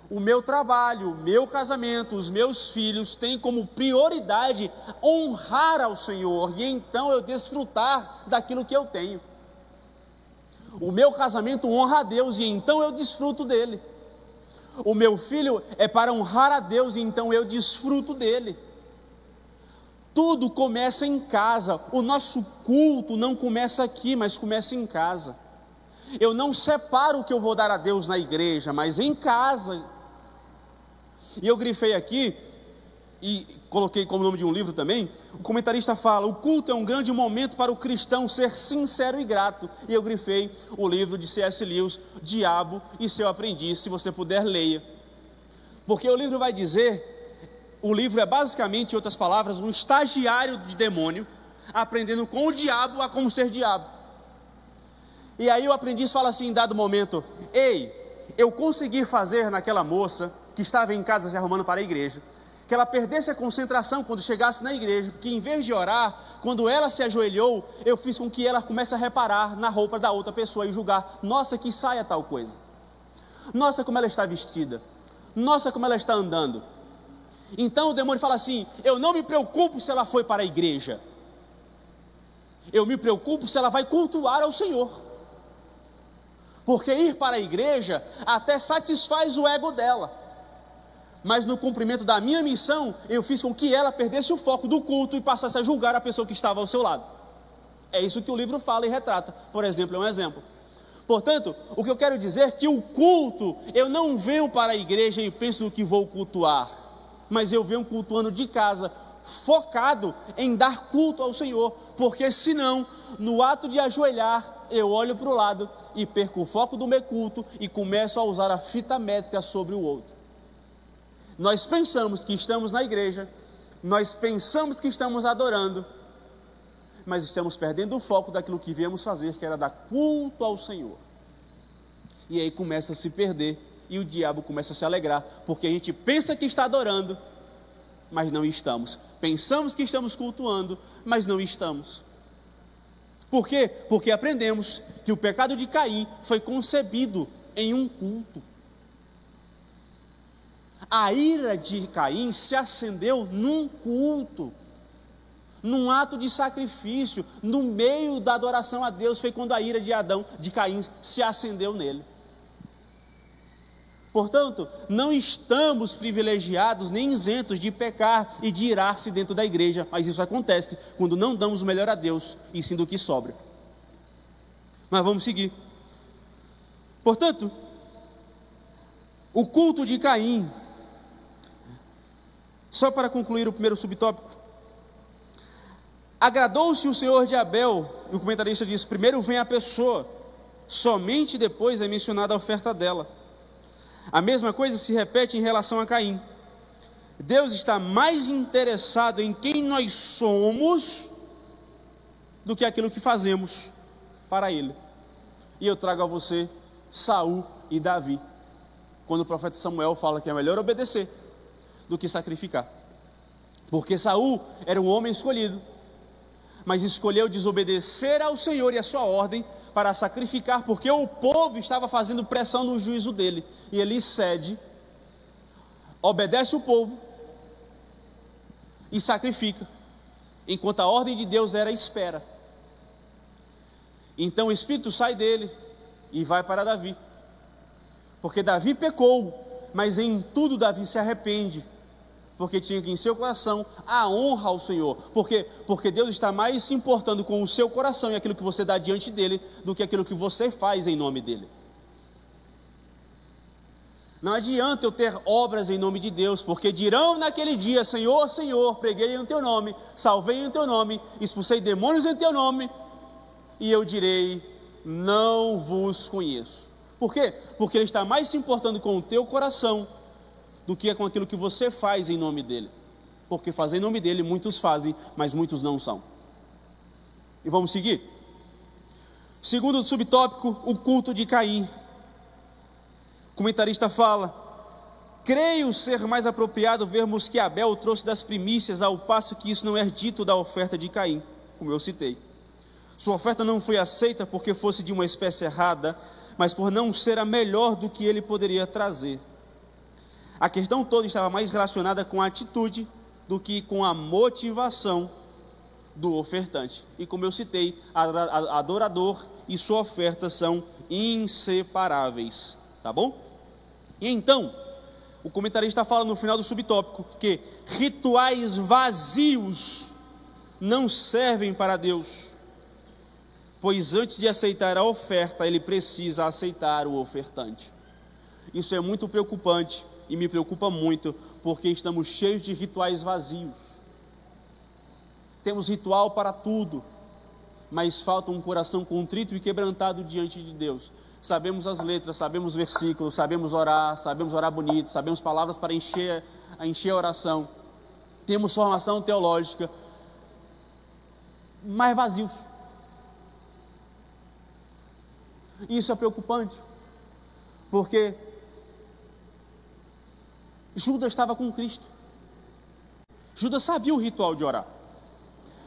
O meu trabalho, o meu casamento, os meus filhos têm como prioridade honrar ao Senhor e então eu desfrutar daquilo que eu tenho. O meu casamento honra a Deus e então eu desfruto dele. O meu filho é para honrar a Deus e então eu desfruto dele. Tudo começa em casa. O nosso culto não começa aqui, mas começa em casa. Eu não separo o que eu vou dar a Deus na igreja, mas em casa. E eu grifei aqui, e coloquei como nome de um livro também, o comentarista fala, o culto é um grande momento para o cristão ser sincero e grato. E eu grifei o livro de C.S. Lewis, Diabo e Seu Aprendiz, se você puder leia. Porque o livro vai dizer, o livro é basicamente, em outras palavras, um estagiário de demônio, aprendendo com o diabo a como ser diabo. E aí o aprendiz fala assim em dado momento: ei, eu consegui fazer naquela moça que estava em casa se arrumando para a igreja, que ela perdesse a concentração quando chegasse na igreja, porque em vez de orar, quando ela se ajoelhou, eu fiz com que ela comece a reparar na roupa da outra pessoa e julgar: nossa, que saia tal coisa, nossa, como ela está vestida, nossa, como ela está andando. Então o demônio fala assim: eu não me preocupo se ela foi para a igreja, eu me preocupo se ela vai cultuar ao Senhor, porque ir para a igreja até satisfaz o ego dela, mas no cumprimento da minha missão, eu fiz com que ela perdesse o foco do culto e passasse a julgar a pessoa que estava ao seu lado. É isso que o livro fala e retrata, por exemplo, é um exemplo. Portanto, o que eu quero dizer é que o culto, eu não venho para a igreja e penso no que vou cultuar, mas eu venho cultuando de casa, focado em dar culto ao Senhor, porque senão, no ato de ajoelhar, eu olho para o lado e perco o foco do meu culto e começo a usar a fita métrica sobre o outro. Nós pensamos que estamos na igreja, nós pensamos que estamos adorando, mas estamos perdendo o foco daquilo que viemos fazer, que era dar culto ao Senhor. E aí começa a se perder e o diabo começa a se alegrar, porque a gente pensa que está adorando, mas não estamos. Pensamos que estamos cultuando, mas não estamos. Por quê? Porque aprendemos que o pecado de Caim foi concebido em um culto. A ira de Caim se acendeu num culto, num ato de sacrifício, no meio da adoração a Deus. Foi quando a ira de Caim se acendeu nele. Portanto, não estamos privilegiados nem isentos de pecar e de irar-se dentro da igreja, mas isso acontece quando não damos o melhor a Deus, e sim do que sobra. Mas vamos seguir. Portanto, o culto de Caim, só para concluir o primeiro subtópico, agradou-se o Senhor de Abel, e o comentarista diz: primeiro vem a pessoa, somente depois é mencionada a oferta dela. A mesma coisa se repete em relação a Caim. Deus está mais interessado em quem nós somos do que aquilo que fazemos para Ele. E eu trago a você Saul e Davi, quando o profeta Samuel fala que é melhor obedecer do que sacrificar, porque Saul era um homem escolhido, mas escolheu desobedecer ao Senhor e a sua ordem para sacrificar, porque o povo estava fazendo pressão no juízo dele, e ele cede, obedece o povo e sacrifica, enquanto a ordem de Deus era espera. Então o Espírito sai dele e vai para Davi, porque Davi pecou, mas em tudo Davi se arrepende, porque tinha em seu coração a honra ao Senhor. Por quê? Porque Deus está mais se importando com o seu coração e aquilo que você dá diante dele, do que aquilo que você faz em nome dele. Não adianta eu ter obras em nome de Deus, porque dirão naquele dia: Senhor, Senhor, preguei em teu nome, salvei em teu nome, expulsei demônios em teu nome, e eu direi: não vos conheço. Por quê? Porque Ele está mais se importando com o teu coração do que com aquilo que você faz em nome dele, porque fazer em nome dele muitos fazem, mas muitos não são. E vamos seguir. Segundo subtópico, o culto de Caim. O comentarista fala: creio ser mais apropriado vermos que Abel trouxe das primícias, ao passo que isso não é dito da oferta de Caim, como eu citei. Sua oferta não foi aceita porque fosse de uma espécie errada, mas por não ser a melhor do que ele poderia trazer. A questão toda estava mais relacionada com a atitude do que com a motivação do ofertante. E como eu citei, adorador e sua oferta são inseparáveis, tá bom? E então, o comentarista fala no final do subtópico que rituais vazios não servem para Deus, pois antes de aceitar a oferta, ele precisa aceitar o ofertante. Isso é muito preocupante e me preocupa muito, porque estamos cheios de rituais vazios. Temos ritual para tudo, mas falta um coração contrito e quebrantado diante de Deus. Sabemos as letras, sabemos versículos, sabemos orar bonito, sabemos palavras para encher a oração, temos formação teológica, mas vazios. E isso é preocupante, porque Judas estava com Cristo. Judas sabia o ritual de orar.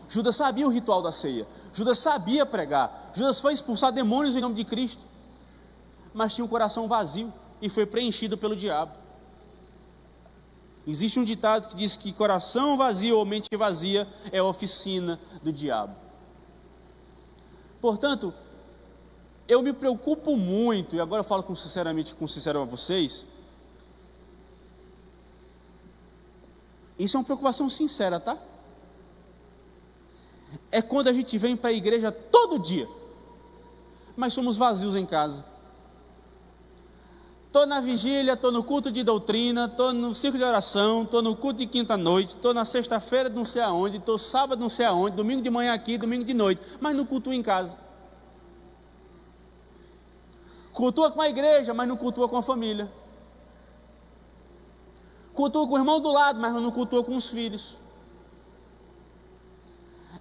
Judas sabia o ritual da ceia. Judas sabia pregar. Judas foi expulsar demônios em nome de Cristo, mas tinha um coração vazio e foi preenchido pelo diabo. Existe um ditado que diz que coração vazio ou mente vazia é a oficina do diabo. Portanto, eu me preocupo muito, e agora eu falo com sincero a vocês, isso é uma preocupação sincera, tá? É quando a gente vem para a igreja todo dia, mas somos vazios em casa. Estou na vigília, estou no culto de doutrina, estou no círculo de oração, estou no culto de quinta-noite, estou na sexta-feira não sei aonde, estou sábado não sei aonde, domingo de manhã aqui, domingo de noite, mas não cultuo em casa. Cultua com a igreja, mas não cultua com a família. Cultua com o irmão do lado, mas não cultua com os filhos.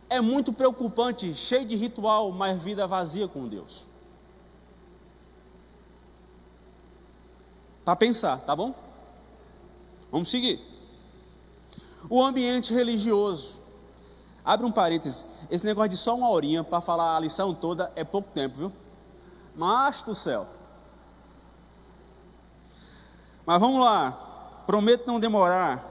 É muito preocupante, cheio de ritual, mas vida vazia com Deus. Para pensar, tá bom? Vamos seguir. O ambiente religioso. Abre um parênteses. Esse negócio de só uma horinha para falar a lição toda é pouco tempo, viu? Mas do céu. Mas vamos lá. Prometo não demorar.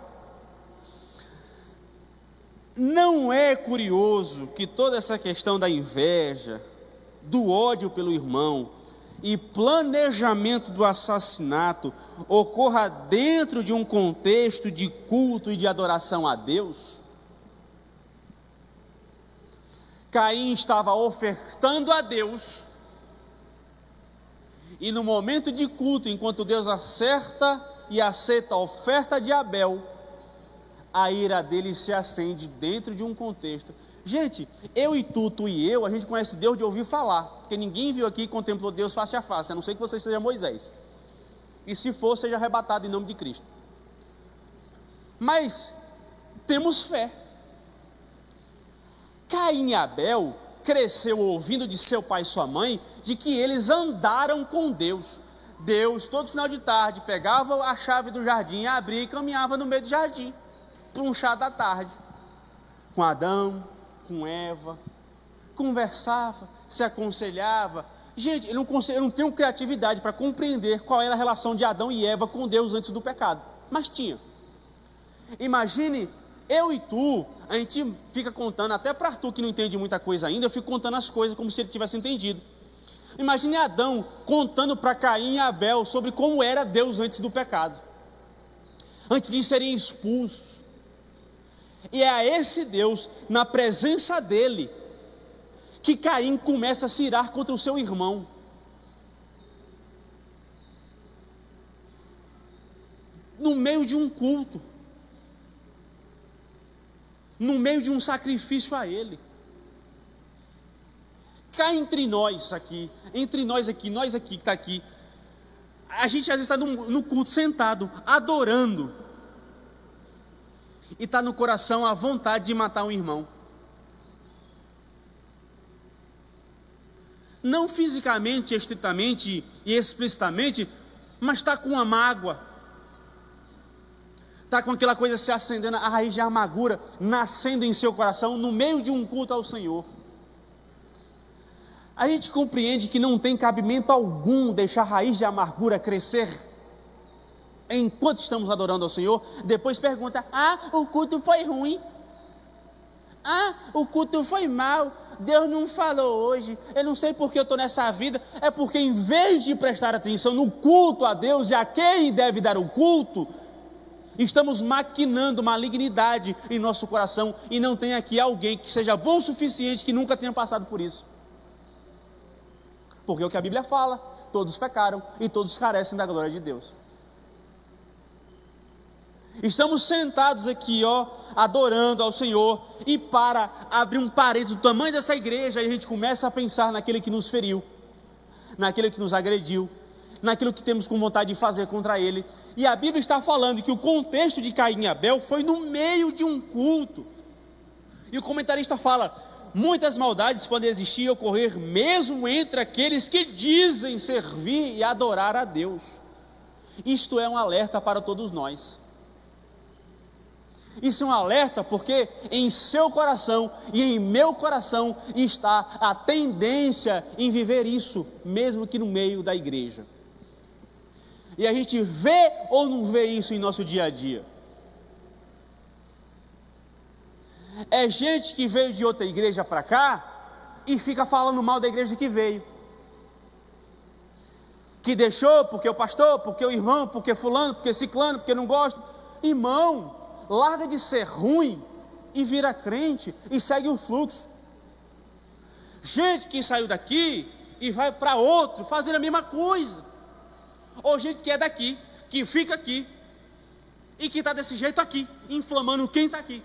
Não é curioso que toda essa questão da inveja, do ódio pelo irmão e planejamento do assassinato ocorra dentro de um contexto de culto e de adoração a Deus? Caim estava ofertando a Deus, e no momento de culto, enquanto Deus acerta e aceita a oferta de Abel, a ira dele se acende dentro de um contexto. Gente, eu e tu e eu, a gente conhece Deus de ouvir falar, porque ninguém viu aqui e contemplou Deus face a face, a não ser que você seja Moisés, e se for, seja arrebatado em nome de Cristo. Mas temos fé. Caim e Abel cresceu ouvindo de seu pai e sua mãe de que eles andaram com Deus. Deus, todo final de tarde, pegava a chave do jardim, abria e caminhava no meio do jardim para um chá da tarde com Adão, com Eva, conversava, se aconselhava. Gente, eu não tenho criatividade para compreender qual era a relação de Adão e Eva com Deus antes do pecado, mas tinha. Imagine eu e tu, a gente fica contando, até para Arthur que não entende muita coisa ainda, eu fico contando as coisas como se ele tivesse entendido. Imagine Adão contando para Caim e Abel sobre como era Deus antes do pecado, antes de serem expulsos. E é a esse Deus, na presença dele, que Caim começa a se irar contra o seu irmão. No meio de um culto, no meio de um sacrifício a ele. Cá entre nós aqui, nós aqui que está aqui, a gente às vezes está no culto sentado, adorando, e está no coração a vontade de matar um irmão. Não fisicamente, estritamente e explicitamente, mas está com uma mágoa, está com aquela coisa se acendendo, a raiz de amargura nascendo em seu coração, no meio de um culto ao Senhor. A gente compreende que não tem cabimento algum deixar a raiz de amargura crescer enquanto estamos adorando ao Senhor. Depois pergunta: o culto foi ruim, o culto foi mal, Deus não falou hoje, eu não sei porque eu estou nessa vida. É porque em vez de prestar atenção no culto a Deus e a quem deve dar o culto, estamos maquinando malignidade em nosso coração, e não tem aqui alguém que seja bom o suficiente que nunca tenha passado por isso. Porque é o que a Bíblia fala: todos pecaram e todos carecem da glória de Deus. Estamos sentados aqui, adorando ao Senhor, e para abrir um parênteses do tamanho dessa igreja, aí a gente começa a pensar naquele que nos feriu, naquele que nos agrediu, naquilo que temos com vontade de fazer contra ele. E a Bíblia está falando que o contexto de Caim e Abel foi no meio de um culto. E o comentarista fala: muitas maldades podem existir e ocorrer mesmo entre aqueles que dizem servir e adorar a Deus. Isto é um alerta para todos nós. Isso é um alerta porque em seu coração e em meu coração está a tendência em viver isso, mesmo que no meio da igreja. E a gente vê ou não vê isso em nosso dia a dia? É gente que veio de outra igreja para cá e fica falando mal da igreja que veio, que deixou porque o pastor, porque o irmão, porque fulano, porque ciclano, porque não gosta. Irmão, larga de ser ruim e vira crente e segue o fluxo. Gente que saiu daqui e vai para outro fazer a mesma coisa, ou gente que é daqui, que fica aqui e que está desse jeito aqui, inflamando quem está aqui,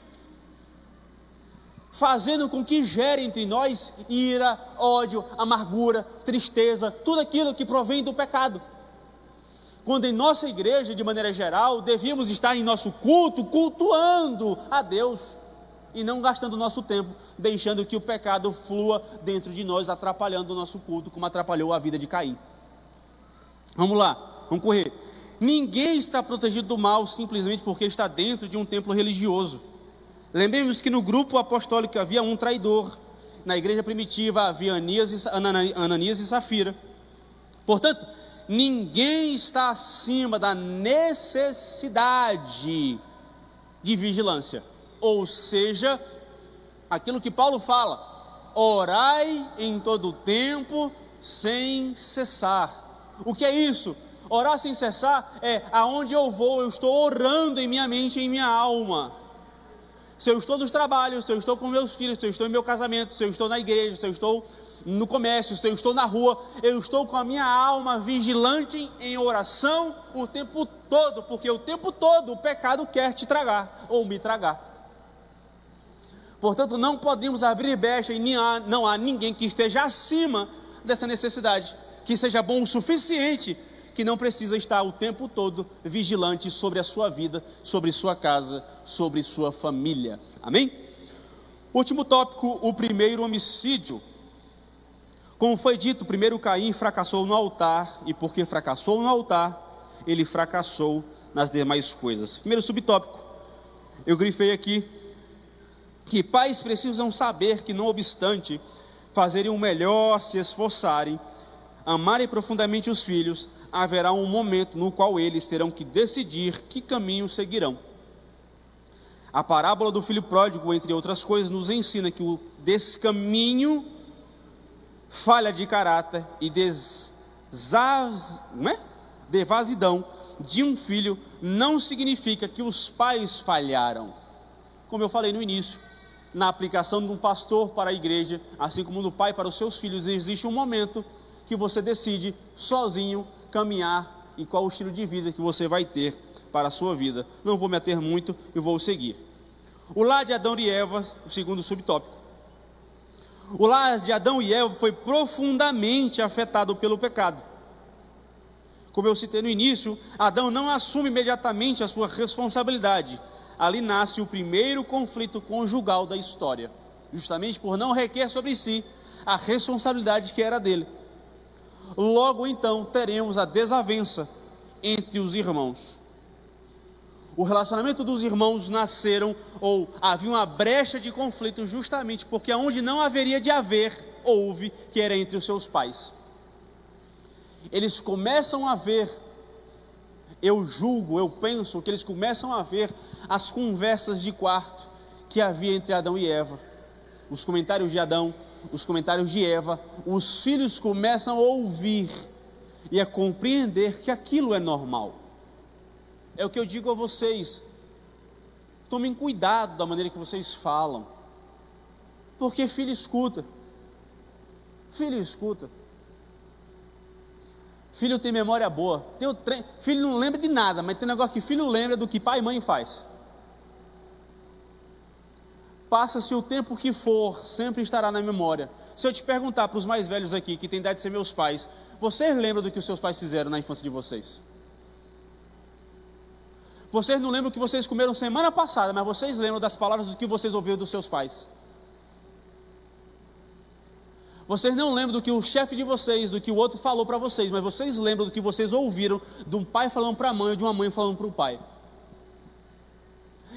fazendo com que gere entre nós ira, ódio, amargura, tristeza, tudo aquilo que provém do pecado. Quando em nossa igreja, de maneira geral, devíamos estar em nosso culto, cultuando a Deus, e não gastando nosso tempo, deixando que o pecado flua dentro de nós, atrapalhando o nosso culto, como atrapalhou a vida de Caim. Vamos lá, vamos correr. Ninguém está protegido do mal simplesmente porque está dentro de um templo religioso. Lembremos que no grupo apostólico havia um traidor. Na igreja primitiva havia Ananias e Safira. Portanto, ninguém está acima da necessidade de vigilância. Ou seja, aquilo que Paulo fala: orai em todo o tempo, sem cessar. O que é isso? Orar sem cessar é aonde eu vou, eu estou orando em minha mente e em minha alma. Se eu estou nos trabalhos, se eu estou com meus filhos, se eu estou em meu casamento, se eu estou na igreja, se eu estou no comércio, se eu estou na rua, eu estou com a minha alma vigilante em oração o tempo todo, porque o tempo todo o pecado quer te tragar, ou me tragar. Portanto, não podemos abrir brecha e não há ninguém que esteja acima dessa necessidade, que seja bom o suficiente, que não precisa estar o tempo todo vigilante sobre a sua vida, sobre sua casa, sobre sua família. Amém? Último tópico, o primeiro homicídio. Como foi dito, primeiro Caim fracassou no altar, e porque fracassou no altar, ele fracassou nas demais coisas. Primeiro subtópico, eu grifei aqui, que pais precisam saber que, não obstante fazerem o melhor, se esforçarem, amarem profundamente os filhos, haverá um momento no qual eles terão que decidir que caminho seguirão. A parábola do filho pródigo, entre outras coisas, nos ensina que desse caminho, falha de caráter e devassidão de um filho não significa que os pais falharam. Como eu falei no início, na aplicação de um pastor para a igreja, assim como do pai para os seus filhos, existe um momento que você decide sozinho caminhar e qual o estilo de vida que você vai ter para a sua vida. Não vou me ater muito e vou seguir. O lar de Adão e Eva, o segundo subtópico. O lar de Adão e Eva foi profundamente afetado pelo pecado. Como eu citei no início, Adão não assume imediatamente a sua responsabilidade. Ali nasce o primeiro conflito conjugal da história, justamente por não requer sobre si a responsabilidade que era dele. Logo então teremos a desavença entre os irmãos. O relacionamento dos irmãos nasceram, ou havia uma brecha de conflito, justamente porque onde não haveria de haver, houve, que era entre os seus pais. Eles começam a ver, eu julgo, eu penso que eles começam a ver as conversas de quarto que havia entre Adão e Eva, os comentários de Adão, os comentários de Eva. Os filhos começam a ouvir e a compreender que aquilo é normal. É o que eu digo a vocês: tomem cuidado da maneira que vocês falam, porque filho escuta, filho tem memória boa, filho não lembra de nada, mas tem um negócio que filho lembra do que pai e mãe faz. Passa-se o tempo que for, sempre estará na memória. Se eu te perguntar para os mais velhos aqui, que tem idade de ser meus pais, vocês lembram do que os seus pais fizeram na infância de vocês? Vocês não lembram o que vocês comeram semana passada, mas vocês lembram das palavras que vocês ouviram dos seus pais. Vocês não lembram do que o chefe de vocês, do que o outro falou para vocês, mas vocês lembram do que vocês ouviram de um pai falando para a mãe, ou de uma mãe falando para o pai.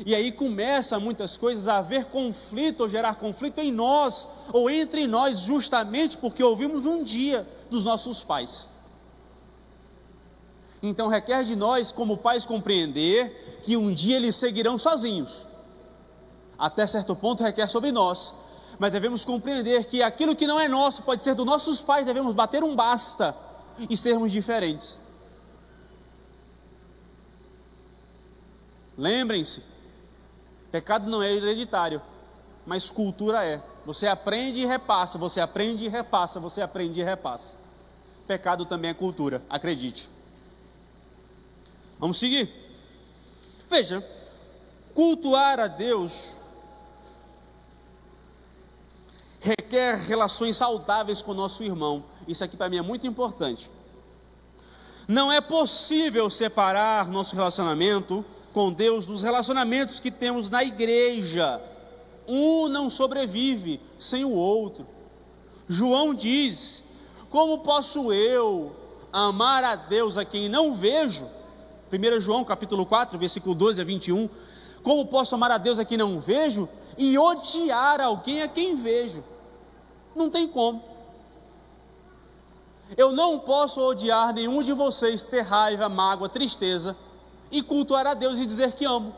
E aí começa muitas coisas a haver conflito, ou gerar conflito em nós, ou entre nós, justamente porque ouvimos um dia dos nossos pais. Então requer de nós, como pais, compreender que um dia eles seguirão sozinhos. Até certo ponto requer sobre nós, mas devemos compreender que aquilo que não é nosso, pode ser dos nossos pais, devemos bater um basta e sermos diferentes. Lembrem-se, pecado não é hereditário, mas cultura é. Você aprende e repassa, você aprende e repassa, você aprende e repassa. Pecado também é cultura, acredite. Vamos seguir. Veja, cultuar a Deus requer relações saudáveis com o nosso irmão. Isso aqui para mim é muito importante. Não é possível separar nosso relacionamento com Deus dos relacionamentos que temos na igreja. Um não sobrevive sem o outro. João diz: como posso eu amar a Deus a quem não vejo? 1 João capítulo 4, versículo 12 a 21. Como posso amar a Deus a quem não vejo e odiar alguém a quem vejo? Não tem como. Eu não posso odiar nenhum de vocês, ter raiva, mágoa, tristeza, e cultuar a Deus e dizer que amo.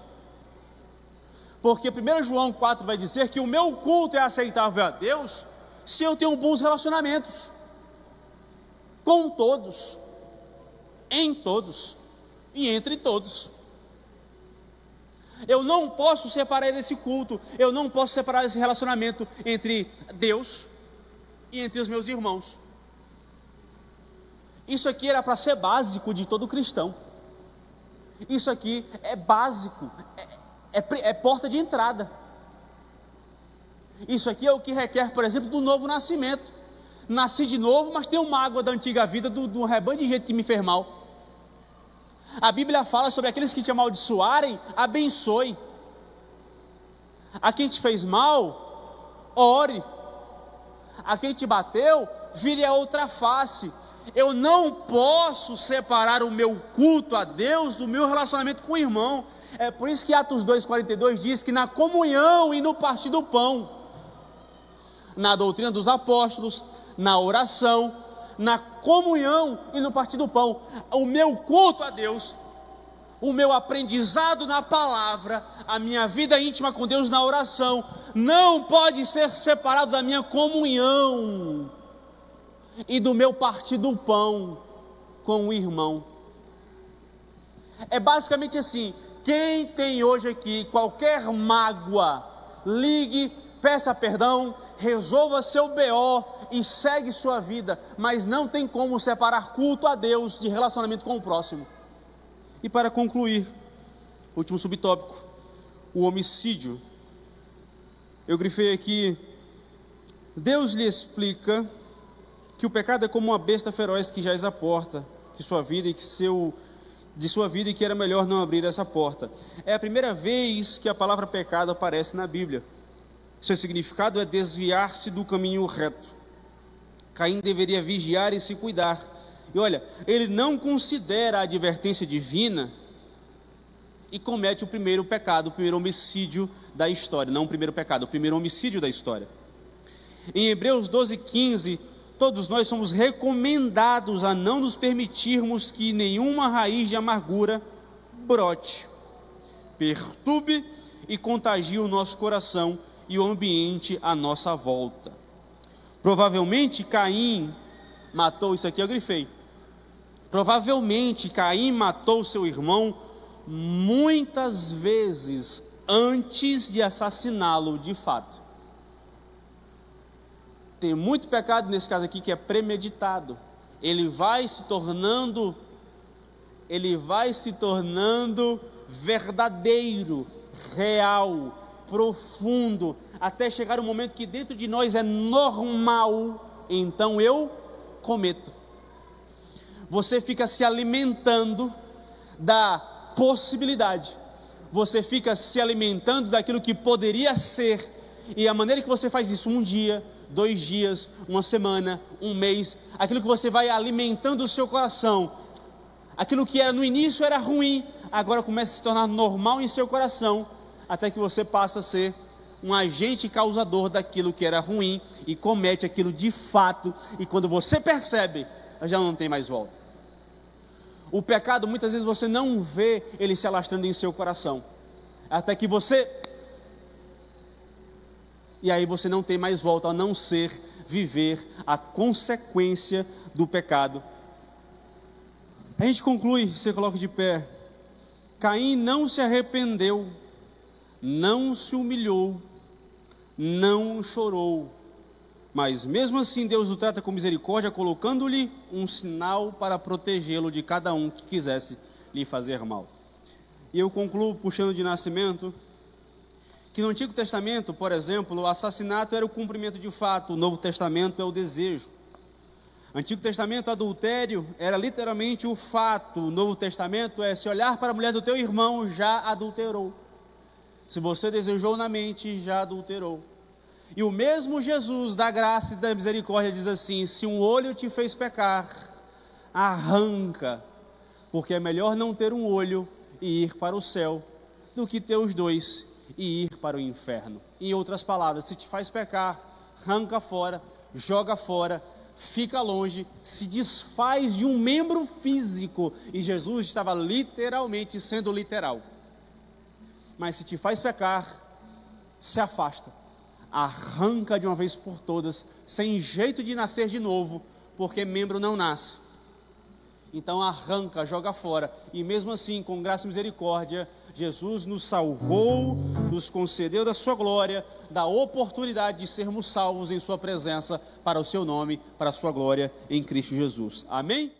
Porque 1 João 4 vai dizer que o meu culto é aceitável a Deus se eu tenho bons relacionamentos com todos, em todos e entre todos. Eu não posso separar esse culto, eu não posso separar esse relacionamento entre Deus e entre os meus irmãos. Isso aqui era para ser básico de todo cristão. Isso aqui é básico, é porta de entrada. Isso aqui é o que requer, por exemplo, do novo nascimento. Nasci de novo, mas tenho mágoa da antiga vida, do rebanho de gente que me fez mal. A Bíblia fala sobre aqueles que te amaldiçoarem, abençoe. A quem te fez mal, ore. A quem te bateu, vire a outra face. Eu não posso separar o meu culto a Deus do meu relacionamento com o irmão. É por isso que Atos 2,42 diz que na comunhão e no partir do pão, na doutrina dos apóstolos, na oração, na comunhão e no partir do pão, o meu culto a Deus, o meu aprendizado na palavra, a minha vida íntima com Deus na oração, não pode ser separado da minha comunhão e do meu partir do pão com o irmão. É basicamente assim: quem tem hoje aqui qualquer mágoa, ligue, peça perdão, resolva seu BO e segue sua vida, mas não tem como separar culto a Deus de relacionamento com o próximo. E para concluir, último subtópico, o homicídio. Eu grifei aqui: Deus lhe explica que o pecado é como uma besta feroz que jaz à porta de sua vida e que era melhor não abrir essa porta. É a primeira vez que a palavra pecado aparece na Bíblia. Seu significado é desviar-se do caminho reto. Caim deveria vigiar e se cuidar. E olha, ele não considera a advertência divina e comete o primeiro pecado, o primeiro homicídio da história. Não o primeiro pecado, o primeiro homicídio da história. Em Hebreus 12:15, todos nós somos recomendados a não nos permitirmos que nenhuma raiz de amargura brote, perturbe e contagie o nosso coração e o ambiente à nossa volta. Provavelmente Caim matou, isso aqui eu grifei, provavelmente Caim matou seu irmão muitas vezes antes de assassiná-lo de fato. Tem muito pecado nesse caso aqui que é premeditado. Ele vai se tornando verdadeiro, real, profundo, até chegar um momento que dentro de nós é normal, então eu cometo. Você fica se alimentando da possibilidade, você fica se alimentando daquilo que poderia ser, e a maneira que você faz isso, um dia, 2 dias, uma semana, um mês, aquilo que você vai alimentando o seu coração, aquilo que no início era ruim, agora começa a se tornar normal em seu coração, até que você passa a ser um agente causador daquilo que era ruim e comete aquilo de fato, e quando você percebe, já não tem mais volta. O pecado, muitas vezes você não vê ele se alastrando em seu coração, até que você... E aí você não tem mais volta, a não ser viver a consequência do pecado. A gente conclui, você coloca de pé. Caim não se arrependeu, não se humilhou, não chorou, mas mesmo assim Deus o trata com misericórdia, colocando-lhe um sinal para protegê-lo de cada um que quisesse lhe fazer mal. E eu concluo puxando de Nascimento, que no Antigo Testamento, por exemplo, o assassinato era o cumprimento de fato, o Novo Testamento é o desejo. Antigo Testamento, adultério era literalmente o fato, o Novo Testamento é: se olhar para a mulher do teu irmão, já adulterou. Se você desejou na mente, já adulterou. E o mesmo Jesus da graça e da misericórdia diz assim: se um olho te fez pecar, arranca, porque é melhor não ter um olho e ir para o céu, do que ter os dois e ir para o inferno. Em outras palavras, se te faz pecar, arranca fora, joga fora, fica longe, se desfaz de um membro físico. E Jesus estava literalmente sendo literal. Mas se te faz pecar, se afasta, arranca de uma vez por todas, sem jeito de nascer de novo, porque membro não nasce. Então arranca, joga fora. E mesmo assim, com graça e misericórdia, Jesus nos salvou, nos concedeu da sua glória, da oportunidade de sermos salvos em sua presença, para o seu nome, para a sua glória em Cristo Jesus. Amém?